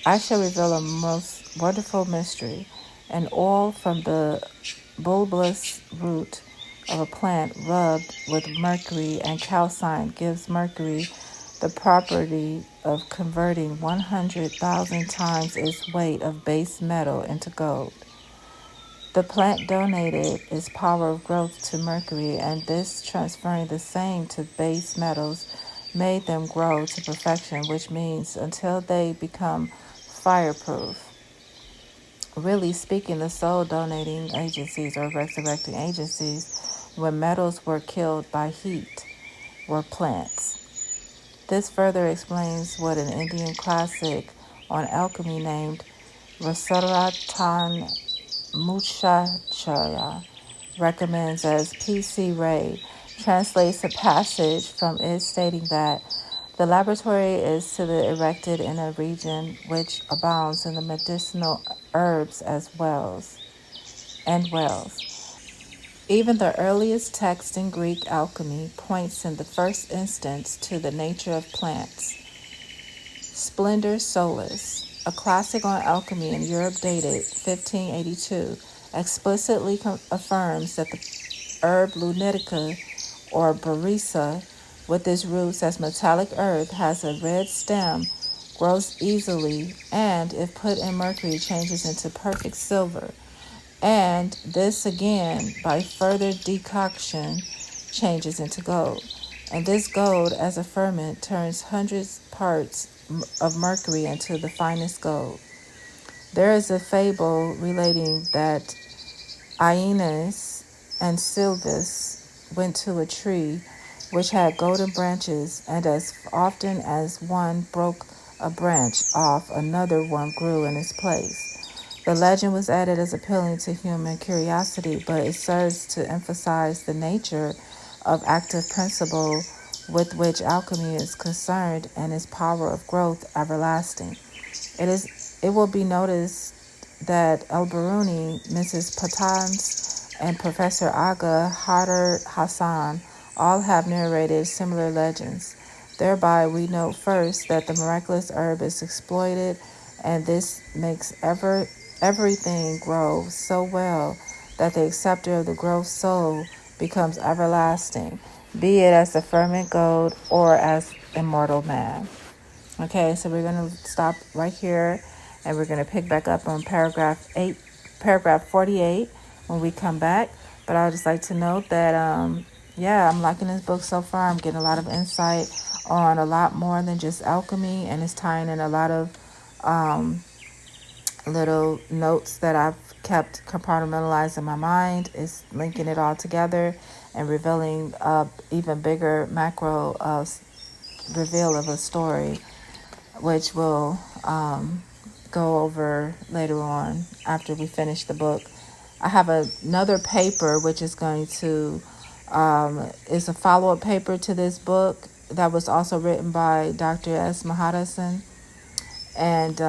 I shall reveal a most wonderful mystery. An oil from the bulbous root of a plant rubbed with mercury and calcine gives mercury the property of converting 100,000 times its weight of base metal into gold. The plant donated its power of growth to mercury, and this transferring the same to base metals made them grow to perfection, which means until they become fireproof. Really speaking, the soul donating agencies or resurrecting agencies, when metals were killed by heat, were plants. This further explains what an Indian classic on alchemy named Rasaratan Muchachaya recommends, as P.C. Ray translates a passage from it stating that the laboratory is to be erected in a region which abounds in the medicinal herbs as wells. Even the earliest text in Greek alchemy points in the first instance to the nature of plants. Splendor Solis, a classic on alchemy in Europe dated 1582, explicitly affirms that the herb lunatica or barisa, with its roots as metallic earth, has a red stem, grows easily, and if put in mercury changes into perfect silver. And this again, by further decoction, changes into gold. And this gold, as a ferment, turns hundreds parts of mercury into the finest gold. There is a fable relating that Aeneas and Sylvis went to a tree which had golden branches, and as often as one broke a branch off, another one grew in its place. The legend was added as appealing to human curiosity, but it serves to emphasize the nature of active principle with which alchemy is concerned and its power of growth everlasting. It will be noticed that Al-Biruni, Mrs. Patans, and Professor Aga Hadar Hassan all have narrated similar legends. Thereby we note first that the miraculous herb is exploited and this makes everything grow so well that the acceptor of the growth soul becomes everlasting, be it as the fervent gold or as immortal man. Okay, so we're going to stop right here, and we're going to pick back up on paragraph 48 when we come back. But I would just like to note that, I'm liking this book so far. I'm getting a lot of insight on a lot more than just alchemy, and it's tying in a lot of little notes that I've kept compartmentalized in my mind. It's linking it all together and revealing a even bigger macro reveal of a story, which we'll go over later on after we finish the book. I have another paper which is going to is a follow-up paper to this book that was also written by Dr. S. Mahadasan, and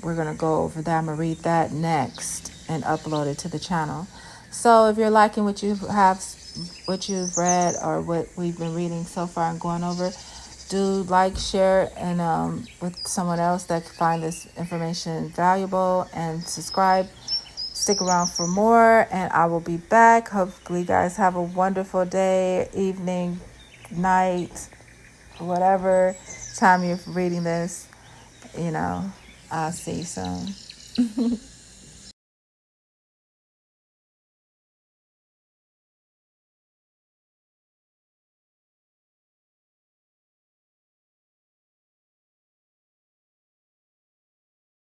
we're going to go over that. I'm going to read that next and upload it to the channel. So if you're liking what you've read or what we've been reading so far and going over, do like, share, and with someone else that could find this information valuable, and subscribe. Stick around for more, and I will be back. Hopefully you guys have a wonderful day, evening, night, whatever time you're reading this. I'll see you soon.